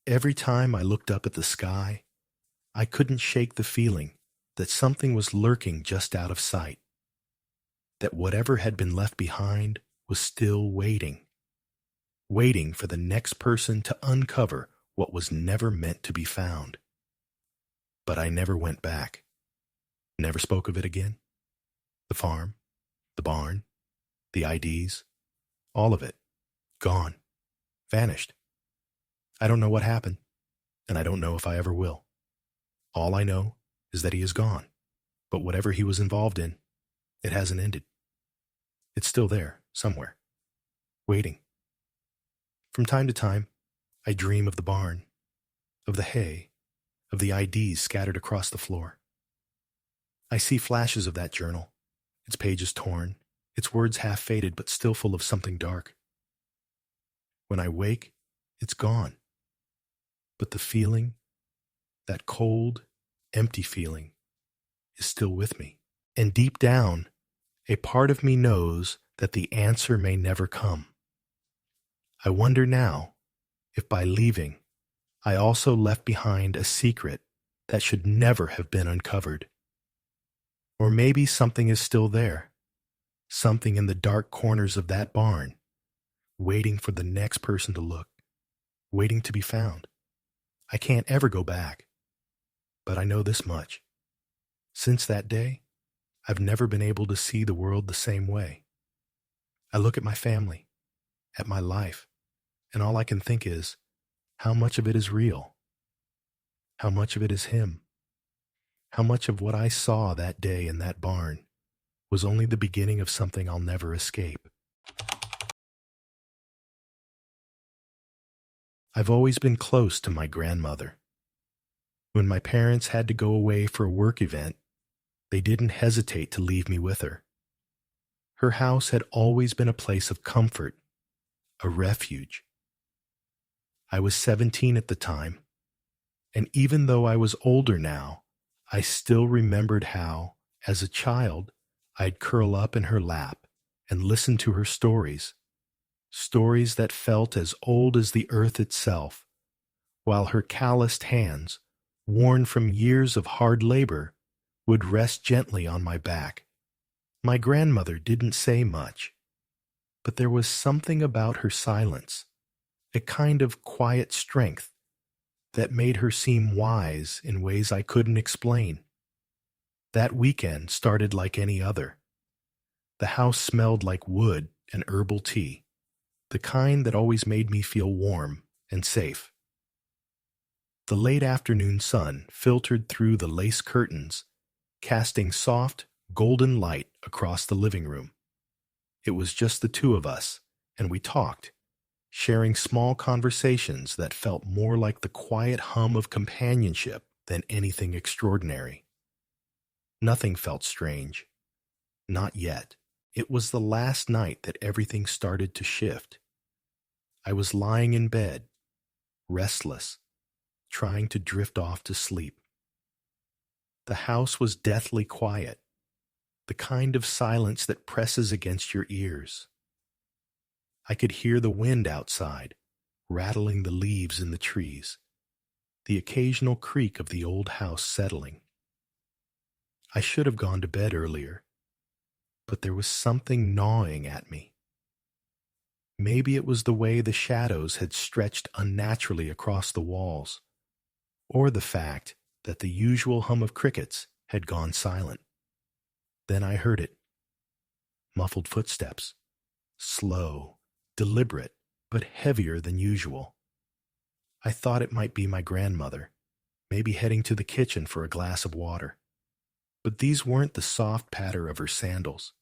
Every time I looked up at the sky, I couldn't shake the feeling that something was lurking just out of sight, that whatever had been left behind was still waiting for the next person to uncover what was never meant to be found. But I never went back, never spoke of it again. The farm, the barn, the IDs, all of it, gone, vanished. I don't know what happened, and I don't know if I ever will. All I know is that he is gone, but whatever he was involved in, it hasn't ended. It's still there, somewhere, waiting. From time to time, I dream of the barn, of the hay, of the IDs scattered across the floor. I see flashes of that journal, its pages torn, its words half faded but still full of something dark. When I wake, it's gone. But the feeling, that cold, empty feeling, is still with me. And deep down, a part of me knows that the answer may never come. I wonder now if by leaving, I also left behind a secret that should never have been uncovered. Or maybe something is still there, something in the dark corners of that barn, waiting for the next person to look, waiting to be found. I can't ever go back, but I know this much. Since that day, I've never been able to see the world the same way. I look at my family, at my life, and all I can think is, how much of it is real? How much of it is him? How much of what I saw that day in that barn was only the beginning of something I'll never escape? I've always been close to my grandmother. When my parents had to go away for a work event, they didn't hesitate to leave me with her. Her house had always been a place of comfort, a refuge. I was 17 at the time, and even though I was older now, I still remembered how, as a child, I'd curl up in her lap and listen to her stories that felt as old as the earth itself, while her calloused hands, worn from years of hard labor, would rest gently on my back. My grandmother didn't say much, but there was something about her silence, a kind of quiet strength that made her seem wise in ways I couldn't explain. That weekend started like any other. The house smelled like wood and herbal tea, the kind that always made me feel warm and safe. The late afternoon sun filtered through the lace curtains, casting soft, golden light across the living room. It was just the two of us, and we talked, sharing small conversations that felt more like the quiet hum of companionship than anything extraordinary. Nothing felt strange. Not yet. It was the last night that everything started to shift. I was lying in bed, restless, trying to drift off to sleep. The house was deathly quiet, the kind of silence that presses against your ears. I could hear the wind outside, rattling the leaves in the trees, the occasional creak of the old house settling. I should have gone to bed earlier, but there was something gnawing at me. Maybe it was the way the shadows had stretched unnaturally across the walls, or the fact that the usual hum of crickets had gone silent. Then I heard it. Muffled footsteps. Slow, deliberate, but heavier than usual. I thought it might be my grandmother, maybe heading to the kitchen for a glass of water. But these weren't the soft patter of her sandals.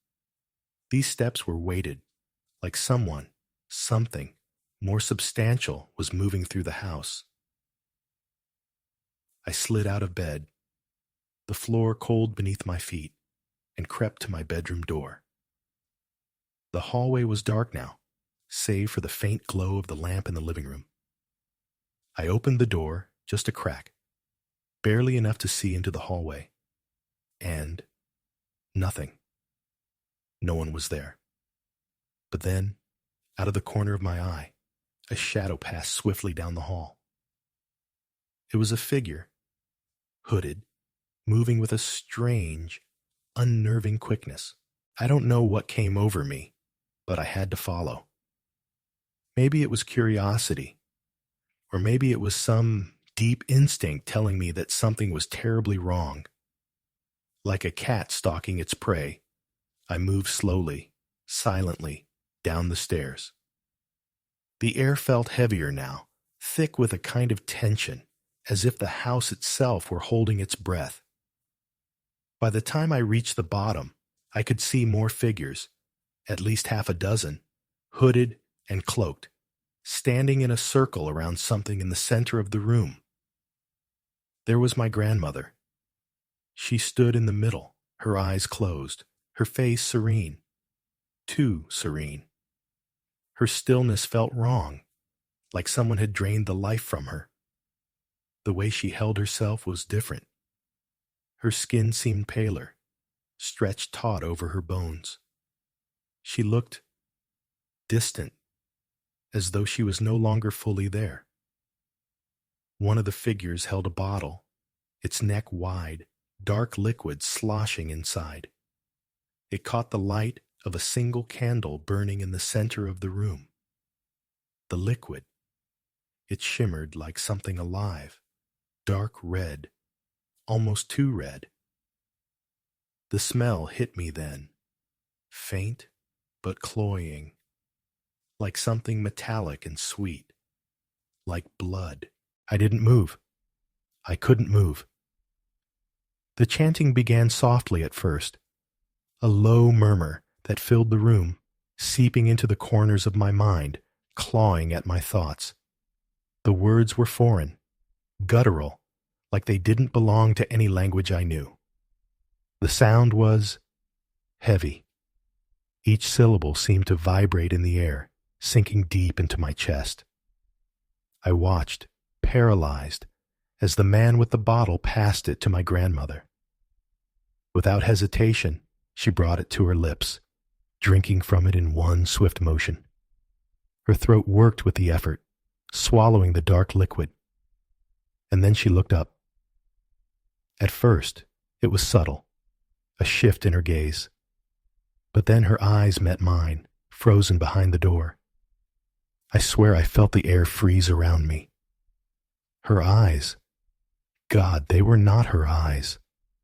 These steps were weighted, like someone, something, more substantial was moving through the house. I slid out of bed, the floor cold beneath my feet, and crept to my bedroom door. The hallway was dark now, save for the faint glow of the lamp in the living room. I opened the door, just a crack, barely enough to see into the hallway. And nothing. No one was there. But then, out of the corner of my eye, a shadow passed swiftly down the hall. It was a figure, hooded, moving with a strange, unnerving quickness. I don't know what came over me, but I had to follow. Maybe it was curiosity, or maybe it was some deep instinct telling me that something was terribly wrong. Like a cat stalking its prey, I moved slowly, silently, down the stairs. The air felt heavier now, thick with a kind of tension, as if the house itself were holding its breath. By the time I reached the bottom, I could see more figures, at least half a dozen, hooded and cloaked, standing in a circle around something in the center of the room. There was my grandmother. She stood in the middle, her eyes closed, her face serene. Too serene. Her stillness felt wrong, like someone had drained the life from her. The way she held herself was different. Her skin seemed paler, stretched taut over her bones. She looked distant, as though she was no longer fully there. One of the figures held a bottle, its neck wide, dark liquid sloshing inside. It caught the light of a single candle burning in the center of the room. The liquid, it shimmered like something alive, dark red, almost too red. The smell hit me then, faint but cloying, like something metallic and sweet, like blood. I didn't move. I couldn't move. The chanting began softly at first, a low murmur that filled the room, seeping into the corners of my mind, clawing at my thoughts. The words were foreign, guttural, like they didn't belong to any language I knew. The sound was heavy. Each syllable seemed to vibrate in the air, sinking deep into my chest. I watched, paralyzed, as the man with the bottle passed it to my grandmother. Without hesitation, she brought it to her lips, drinking from it in one swift motion. Her throat worked with the effort, swallowing the dark liquid. And then she looked up. At first, it was subtle, a shift in her gaze. But then her eyes met mine, frozen behind the door. I swear I felt the air freeze around me. Her eyes. God, they were not her eyes.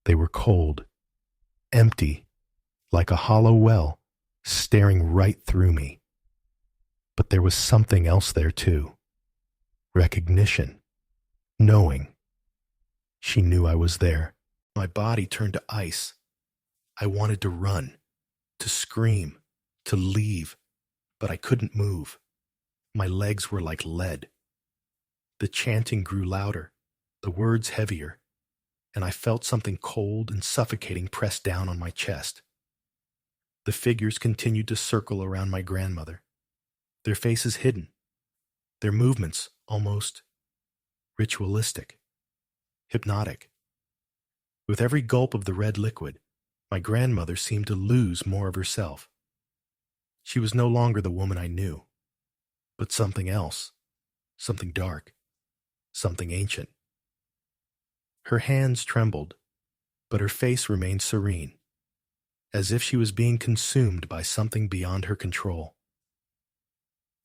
They were cold, empty, like a hollow well, staring right through me. But there was something else there too. Recognition. knowing she knew I was there. My body turned to ice. I wanted to run, to scream, to leave, but I couldn't move. My legs were like lead. The chanting grew louder, the words heavier, and I felt something cold and suffocating press down on my chest. The figures continued to circle around my grandmother, their faces hidden, their movements almost ritualistic, hypnotic. With every gulp of the red liquid, my grandmother seemed to lose more of herself. She was no longer the woman I knew, but something else, something dark, something ancient. Her hands trembled, but her face remained serene, as if she was being consumed by something beyond her control.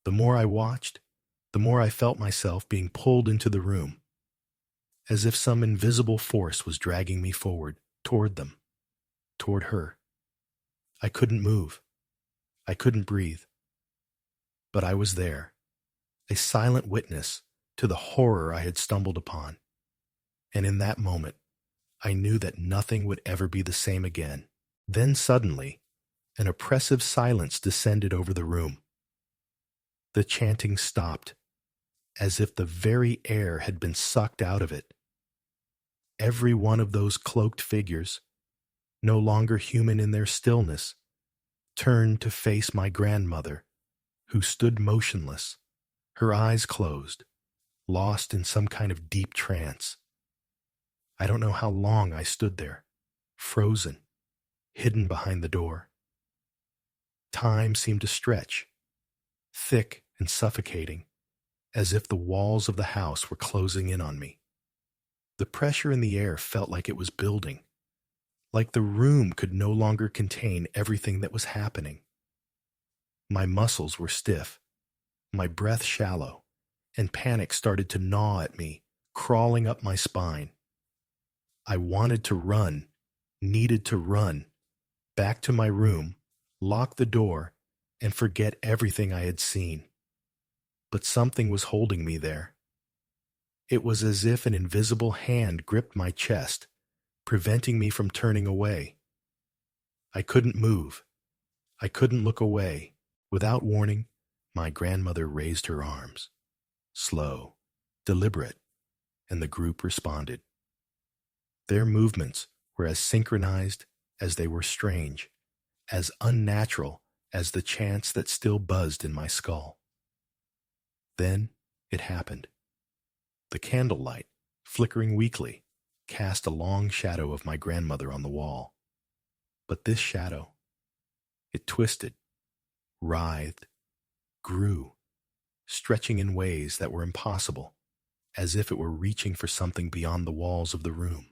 The more I watched, the more I felt myself being pulled into the room, as if some invisible force was dragging me forward, toward them, toward her. I couldn't move. I couldn't breathe. But I was there, a silent witness to the horror I had stumbled upon. And in that moment, I knew that nothing would ever be the same again. Then suddenly, an oppressive silence descended over the room. The chanting stopped, as if the very air had been sucked out of it. Every one of those cloaked figures, no longer human in their stillness, turned to face my grandmother, who stood motionless, her eyes closed, lost in some kind of deep trance. I don't know how long I stood there, frozen, hidden behind the door. Time seemed to stretch, thick and suffocating, as if the walls of the house were closing in on me. The pressure in the air felt like it was building, like the room could no longer contain everything that was happening. My muscles were stiff, my breath shallow, and panic started to gnaw at me, crawling up my spine. I wanted to run, needed to run, back to my room, lock the door, and forget everything I had seen. But something was holding me there. It was as if an invisible hand gripped my chest, preventing me from turning away. I couldn't move. I couldn't look away. Without warning, my grandmother raised her arms. Slow, deliberate, and the group responded. Their movements were as synchronized as they were strange, as unnatural as the chants that still buzzed in my skull. Then it happened. The candlelight, flickering weakly, cast a long shadow of my grandmother on the wall. But this shadow, it twisted, writhed, grew, stretching in ways that were impossible, as if it were reaching for something beyond the walls of the room.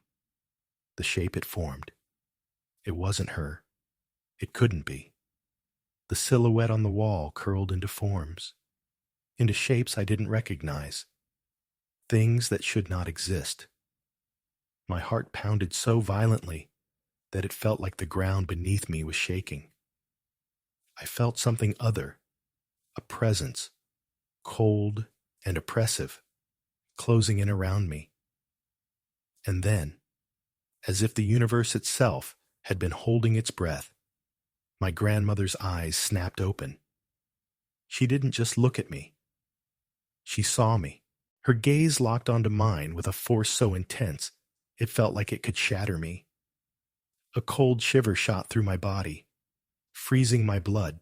The shape it formed, it wasn't her. It couldn't be. The silhouette on the wall curled into forms, into shapes I didn't recognize, things that should not exist. My heart pounded so violently that it felt like the ground beneath me was shaking. I felt something other, a presence, cold and oppressive, closing in around me. And then, as if the universe itself had been holding its breath, my grandmother's eyes snapped open. She didn't just look at me. She saw me. Her gaze locked onto mine with a force so intense, it felt like it could shatter me. A cold shiver shot through my body, freezing my blood,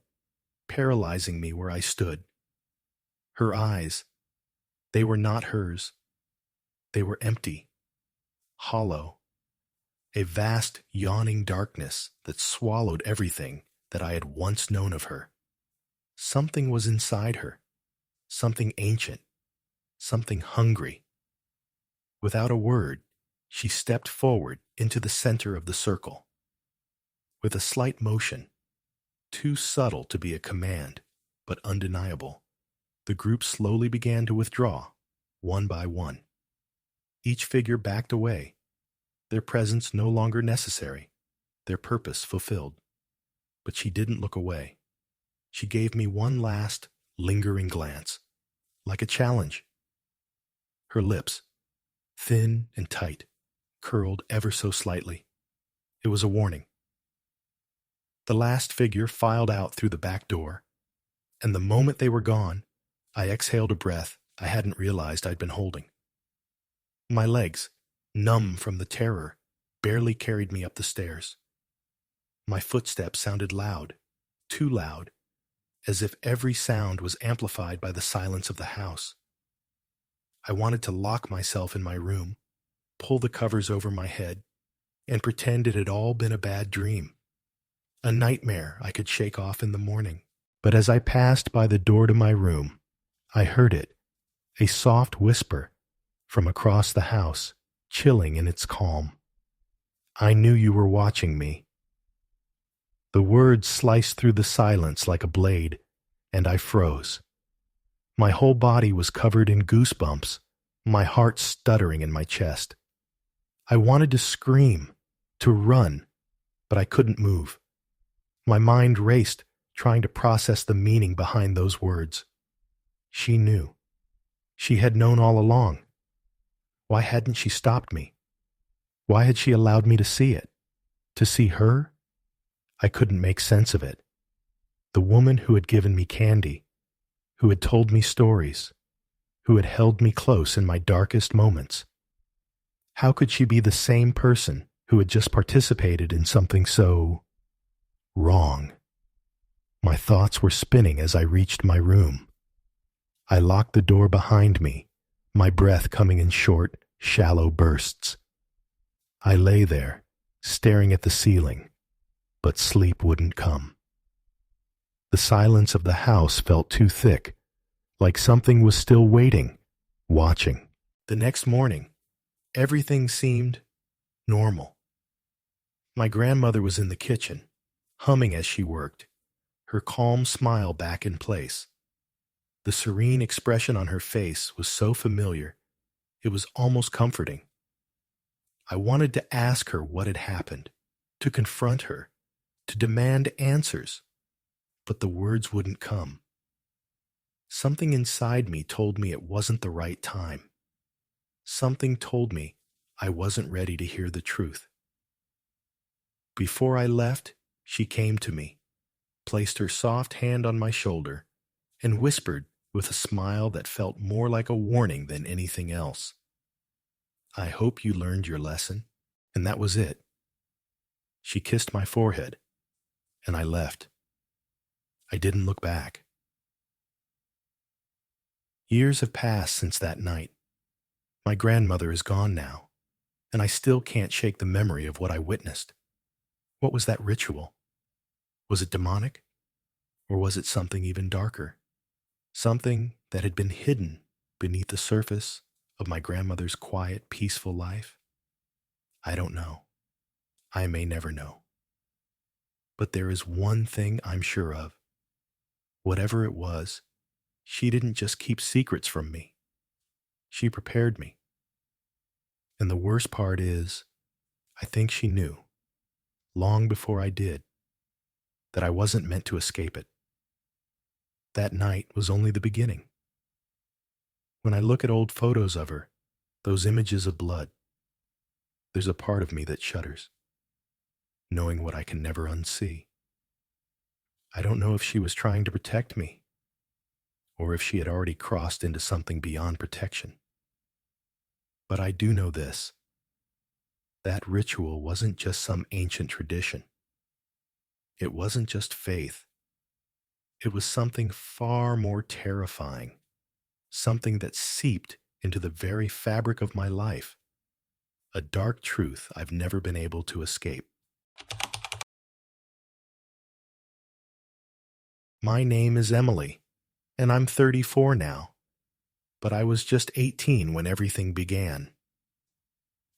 paralyzing me where I stood. Her eyes, they were not hers. They were empty, hollow, a vast, yawning darkness that swallowed everything that I had once known of her. Something was inside her, something ancient, something hungry. Without a word, she stepped forward into the center of the circle. With a slight motion, too subtle to be a command, but undeniable, the group slowly began to withdraw, one by one. Each figure backed away, their presence no longer necessary, their purpose fulfilled. But she didn't look away. She gave me one last, lingering glance, like a challenge. Her lips, thin and tight, curled ever so slightly. It was a warning. The last figure filed out through the back door, and the moment they were gone, I exhaled a breath I hadn't realized I'd been holding. My legs, numb from the terror, barely carried me up the stairs. My footsteps sounded loud, too loud, as if every sound was amplified by the silence of the house. I wanted to lock myself in my room, pull the covers over my head, and pretend it had all been a bad dream, a nightmare I could shake off in the morning. But as I passed by the door to my room, I heard it, a soft whisper from across the house, chilling in its calm. I knew you were watching me. The words sliced through the silence like a blade, and I froze. My whole body was covered in goosebumps, my heart stuttering in my chest. I wanted to scream, to run, but I couldn't move. My mind raced, trying to process the meaning behind those words. She knew. She had known all along. Why hadn't she stopped me? Why had she allowed me to see it? To see her? I couldn't make sense of it. The woman who had given me candy, who had told me stories, who had held me close in my darkest moments. How could she be the same person who had just participated in something so wrong? My thoughts were spinning as I reached my room. I locked the door behind me, my breath coming in short, shallow bursts. I lay there, staring at the ceiling, but sleep wouldn't come. The silence of the house felt too thick, like something was still waiting, watching. The next morning, everything seemed normal. My grandmother was in the kitchen, humming as she worked, her calm smile back in place. The serene expression on her face was so familiar, it was almost comforting. I wanted to ask her what had happened, to confront her, to demand answers, but the words wouldn't come. Something inside me told me it wasn't the right time. Something told me I wasn't ready to hear the truth. Before I left, she came to me, placed her soft hand on my shoulder, and whispered with a smile that felt more like a warning than anything else. I hope you learned your lesson. And that was it. She kissed my forehead, and I left. I didn't look back. Years have passed since that night. My grandmother is gone now, and I still can't shake the memory of what I witnessed. What was that ritual? Was it demonic? Or was it something even darker? Something that had been hidden beneath the surface of my grandmother's quiet, peaceful life? I don't know. I may never know. But there is one thing I'm sure of. Whatever it was, she didn't just keep secrets from me. She prepared me. And the worst part is, I think she knew, long before I did, that I wasn't meant to escape it. That night was only the beginning. When I look at old photos of her, those images of blood, there's a part of me that shudders, knowing what I can never unsee. I don't know if she was trying to protect me, or if she had already crossed into something beyond protection. But I do know this. That ritual wasn't just some ancient tradition. It wasn't just faith. It was something far more terrifying, something that seeped into the very fabric of my life, a dark truth I've never been able to escape. My name is Emily, and I'm 34 now, but I was just 18 when everything began.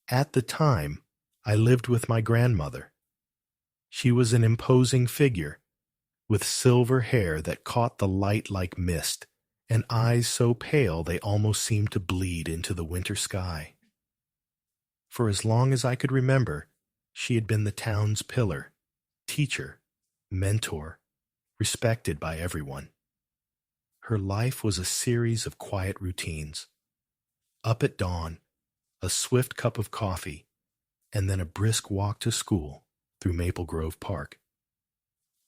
At the time, I lived with my grandmother. She was an imposing figure, with silver hair that caught the light like mist, and eyes so pale they almost seemed to bleed into the winter sky. For as long as I could remember, she had been the town's pillar, teacher, mentor, respected by everyone. Her life was a series of quiet routines. Up at dawn, a swift cup of coffee, and then a brisk walk to school through Maple Grove Park.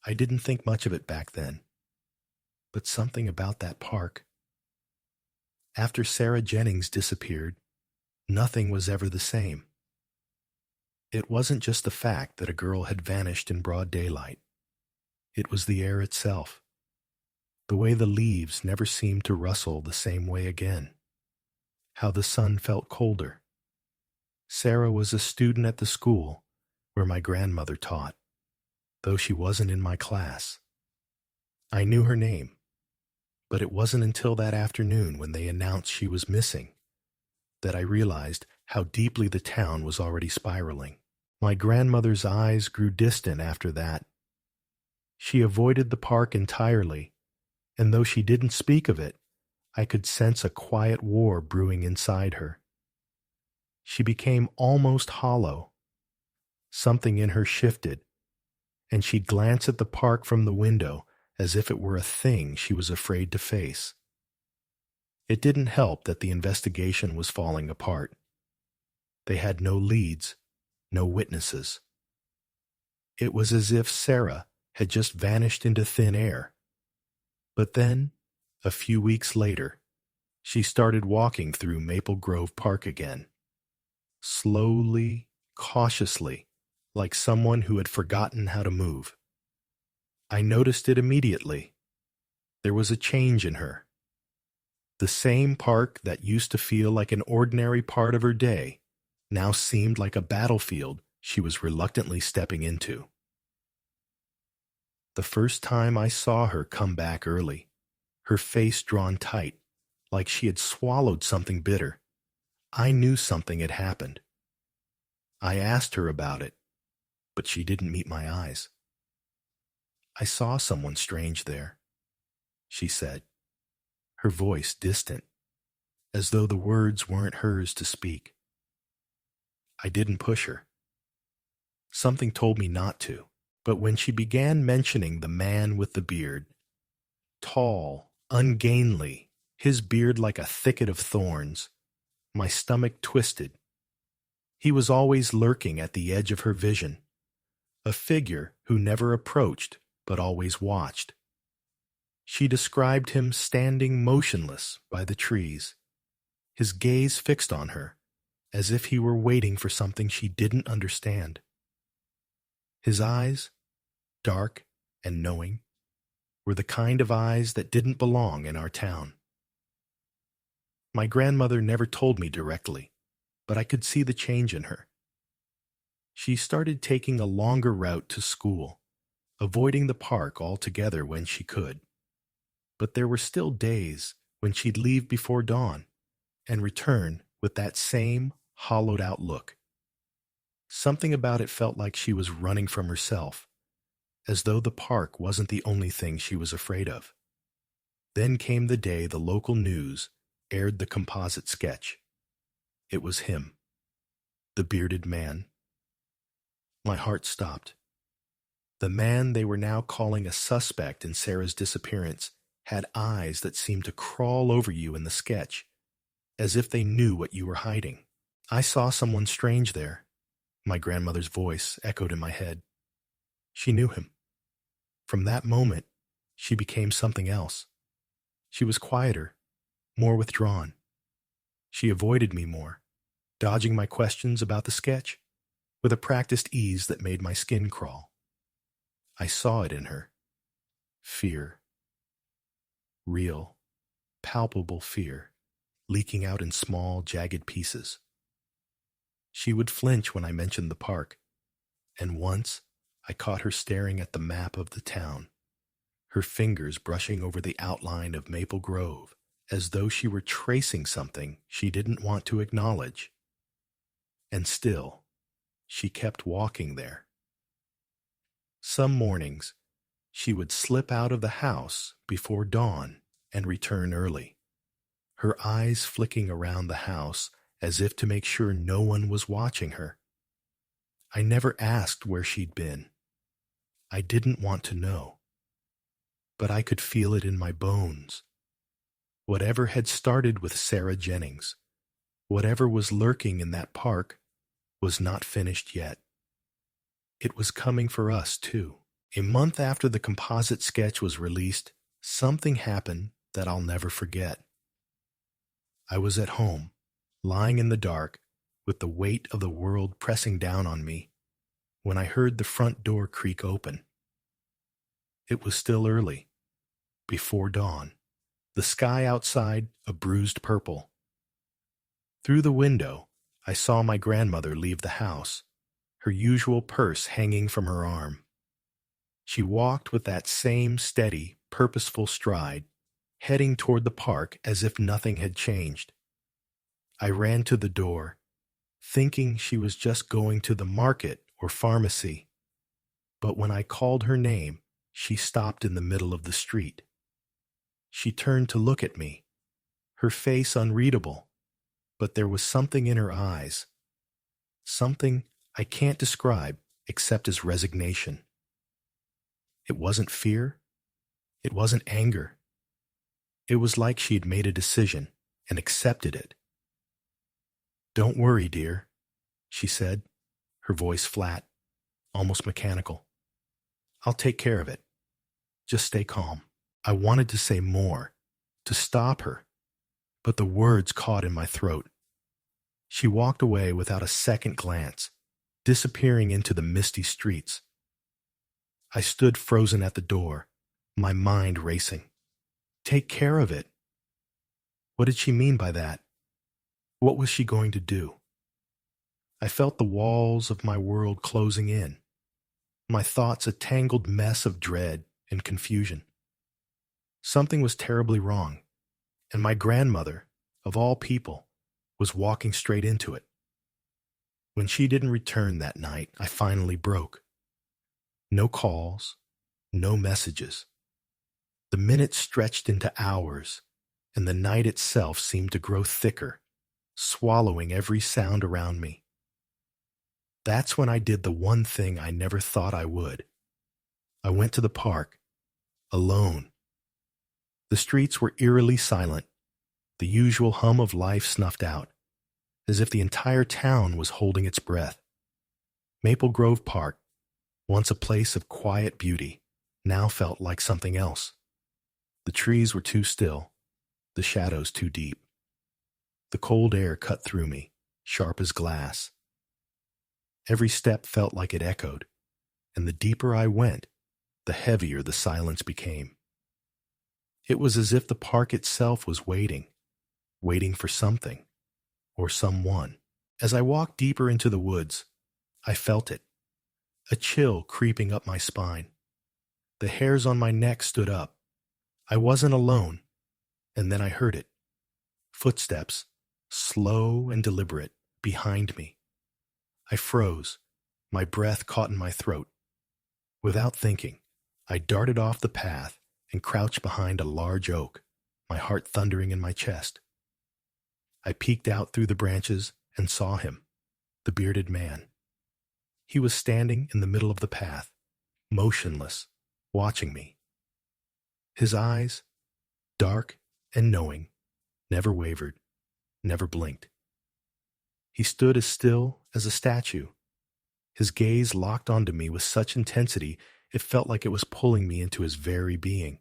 I didn't think much of it back then, but something about that park. After Sarah Jennings disappeared, nothing was ever the same. It wasn't just the fact that a girl had vanished in broad daylight. It was the air itself. The way the leaves never seemed to rustle the same way again. How the sun felt colder. Sarah was a student at the school where my grandmother taught, though she wasn't in my class. I knew her name, but it wasn't until that afternoon when they announced she was missing that I realized how deeply the town was already spiraling. My grandmother's eyes grew distant after that. She avoided the park entirely, and though she didn't speak of it, I could sense a quiet war brewing inside her. She became almost hollow. Something in her shifted, and she'd glance at the park from the window as if it were a thing she was afraid to face. It didn't help that the investigation was falling apart. They had no leads, no witnesses. It was as if Sarah had just vanished into thin air. But then, a few weeks later, she started walking through Maple Grove Park again. Slowly, cautiously, like someone who had forgotten how to move. I noticed it immediately. There was a change in her. The same park that used to feel like an ordinary part of her day now seemed like a battlefield she was reluctantly stepping into. The first time I saw her come back early, her face drawn tight, like she had swallowed something bitter, I knew something had happened. I asked her about it, but she didn't meet my eyes. "I saw someone strange there," she said, her voice distant, as though the words weren't hers to speak. I didn't push her. Something told me not to, but when she began mentioning the man with the beard, tall, ungainly, his beard like a thicket of thorns, my stomach twisted. He was always lurking at the edge of her vision, a figure who never approached but always watched. She described him standing motionless by the trees, his gaze fixed on her, as if he were waiting for something she didn't understand. His eyes, dark and knowing, were the kind of eyes that didn't belong in our town. My grandmother never told me directly, but I could see the change in her. She started taking a longer route to school, avoiding the park altogether when she could. But there were still days when she'd leave before dawn and return with that same hollowed-out look. Something about it felt like she was running from herself, as though the park wasn't the only thing she was afraid of. Then came the day the local news aired the composite sketch. It was him, the bearded man. My heart stopped. The man they were now calling a suspect in Sarah's disappearance had eyes that seemed to crawl over you in the sketch, as if they knew what you were hiding. "I saw someone strange there," my grandmother's voice echoed in my head. She knew him. From that moment, she became something else. She was quieter, more withdrawn. She avoided me more, dodging my questions about the sketch with a practiced ease that made my skin crawl. I saw it in her. Fear. Real, palpable fear, leaking out in small, jagged pieces. She would flinch when I mentioned the park, and once I caught her staring at the map of the town, her fingers brushing over the outline of Maple Grove, as though she were tracing something she didn't want to acknowledge. And still, she kept walking there. Some mornings, she would slip out of the house before dawn and return early, her eyes flicking around the house as if to make sure no one was watching her. I never asked where she'd been. I didn't want to know. But I could feel it in my bones. Whatever had started with Sarah Jennings Whatever was lurking in that park was not finished yet. It was coming for us, too. A month after the composite sketch was released, something happened that I'll never forget. I was at home, lying in the dark, with the weight of the world pressing down on me, when I heard the front door creak open. It was still early, before dawn, the sky outside a bruised purple. Through the window, I saw my grandmother leave the house, her usual purse hanging from her arm. She walked with that same steady, purposeful stride, heading toward the park as if nothing had changed. I ran to the door, thinking she was just going to the market or pharmacy. But when I called her name, she stopped in the middle of the street. She turned to look at me, her face unreadable, but there was something in her eyes, something I can't describe except as resignation. It wasn't fear. It wasn't anger. It was like she had made a decision and accepted it. "Don't worry, dear," she said, her voice flat, almost mechanical. "I'll take care of it. Just stay calm." I wanted to say more, to stop her, but the words caught in my throat. She walked away without a second glance, disappearing into the misty streets. I stood frozen at the door, my mind racing. Take care of it. What did she mean by that? What was she going to do? I felt the walls of my world closing in, my thoughts a tangled mess of dread and confusion. Something was terribly wrong, and my grandmother, of all people, was walking straight into it. When she didn't return that night, I finally broke. No calls, no messages. The minutes stretched into hours, and the night itself seemed to grow thicker, swallowing every sound around me. That's when I did the one thing I never thought I would. I went to the park, alone. The streets were eerily silent, the usual hum of life snuffed out, as if the entire town was holding its breath. Maple Grove Park, once a place of quiet beauty, now felt like something else. The trees were too still, the shadows too deep. The cold air cut through me, sharp as glass. Every step felt like it echoed, and the deeper I went, the heavier the silence became. It was as if the park itself was waiting for something, or someone. As I walked deeper into the woods, I felt it, a chill creeping up my spine. The hairs on my neck stood up. I wasn't alone, and then I heard it. Footsteps, slow and deliberate, behind me. I froze, my breath caught in my throat. Without thinking, I darted off the path and crouched behind a large oak, my heart thundering in my chest. I peeked out through the branches and saw him, the bearded man. He was standing in the middle of the path, motionless, watching me. His eyes, dark and knowing, never wavered, never blinked. He stood as still as a statue. His gaze locked onto me with such intensity it felt like it was pulling me into his very being.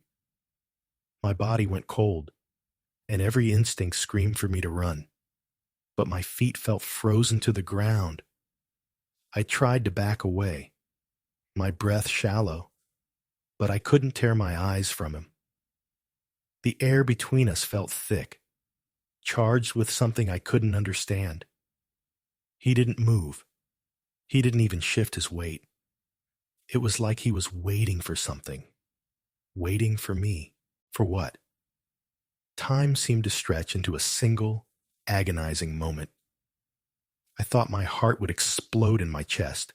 My body went cold, and every instinct screamed for me to run, but my feet felt frozen to the ground. I tried to back away, my breath shallow, but I couldn't tear my eyes from him. The air between us felt thick, charged with something I couldn't understand. He didn't move. He didn't even shift his weight. It was like he was waiting for something. Waiting for me. For what? Time seemed to stretch into a single, agonizing moment. I thought my heart would explode in my chest.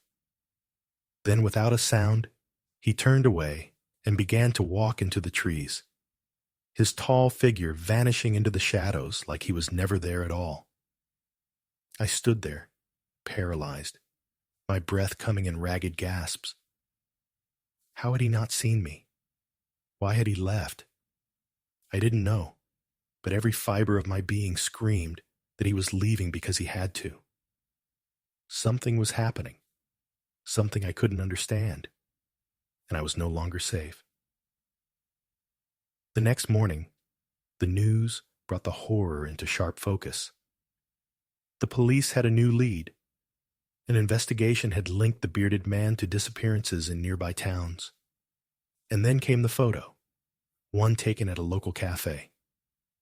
Then, without a sound, he turned away and began to walk into the trees, his tall figure vanishing into the shadows like he was never there at all. I stood there, paralyzed, my breath coming in ragged gasps. How had he not seen me? Why had he left? I didn't know, but every fiber of my being screamed, that he was leaving because he had to. Something was happening, something I couldn't understand, and I was no longer safe. The next morning, the news brought the horror into sharp focus. The police had a new lead. An investigation had linked the bearded man to disappearances in nearby towns. And then came the photo, one taken at a local cafe.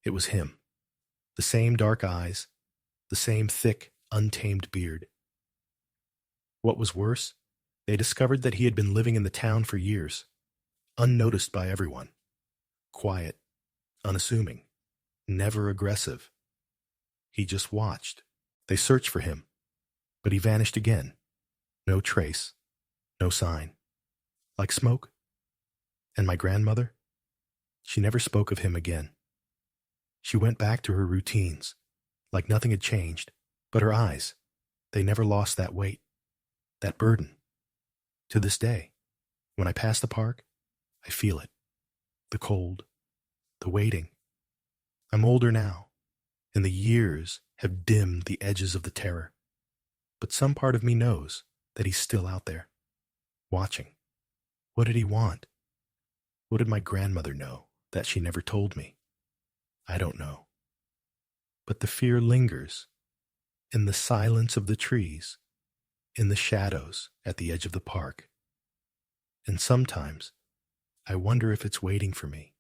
It was him. The same dark eyes, the same thick, untamed beard. What was worse, they discovered that he had been living in the town for years, unnoticed by everyone. Quiet, unassuming, never aggressive. He just watched. They searched for him, but he vanished again. No trace, no sign. Like smoke. And my grandmother? She never spoke of him again. She went back to her routines, like nothing had changed, but her eyes, they never lost that weight, that burden. To this day, when I pass the park, I feel it. The cold, the waiting. I'm older now, and the years have dimmed the edges of the terror. But some part of me knows that he's still out there, watching. What did he want? What did my grandmother know that she never told me? I don't know. But the fear lingers, in the silence of the trees, in the shadows at the edge of the park. And sometimes, I wonder if it's waiting for me.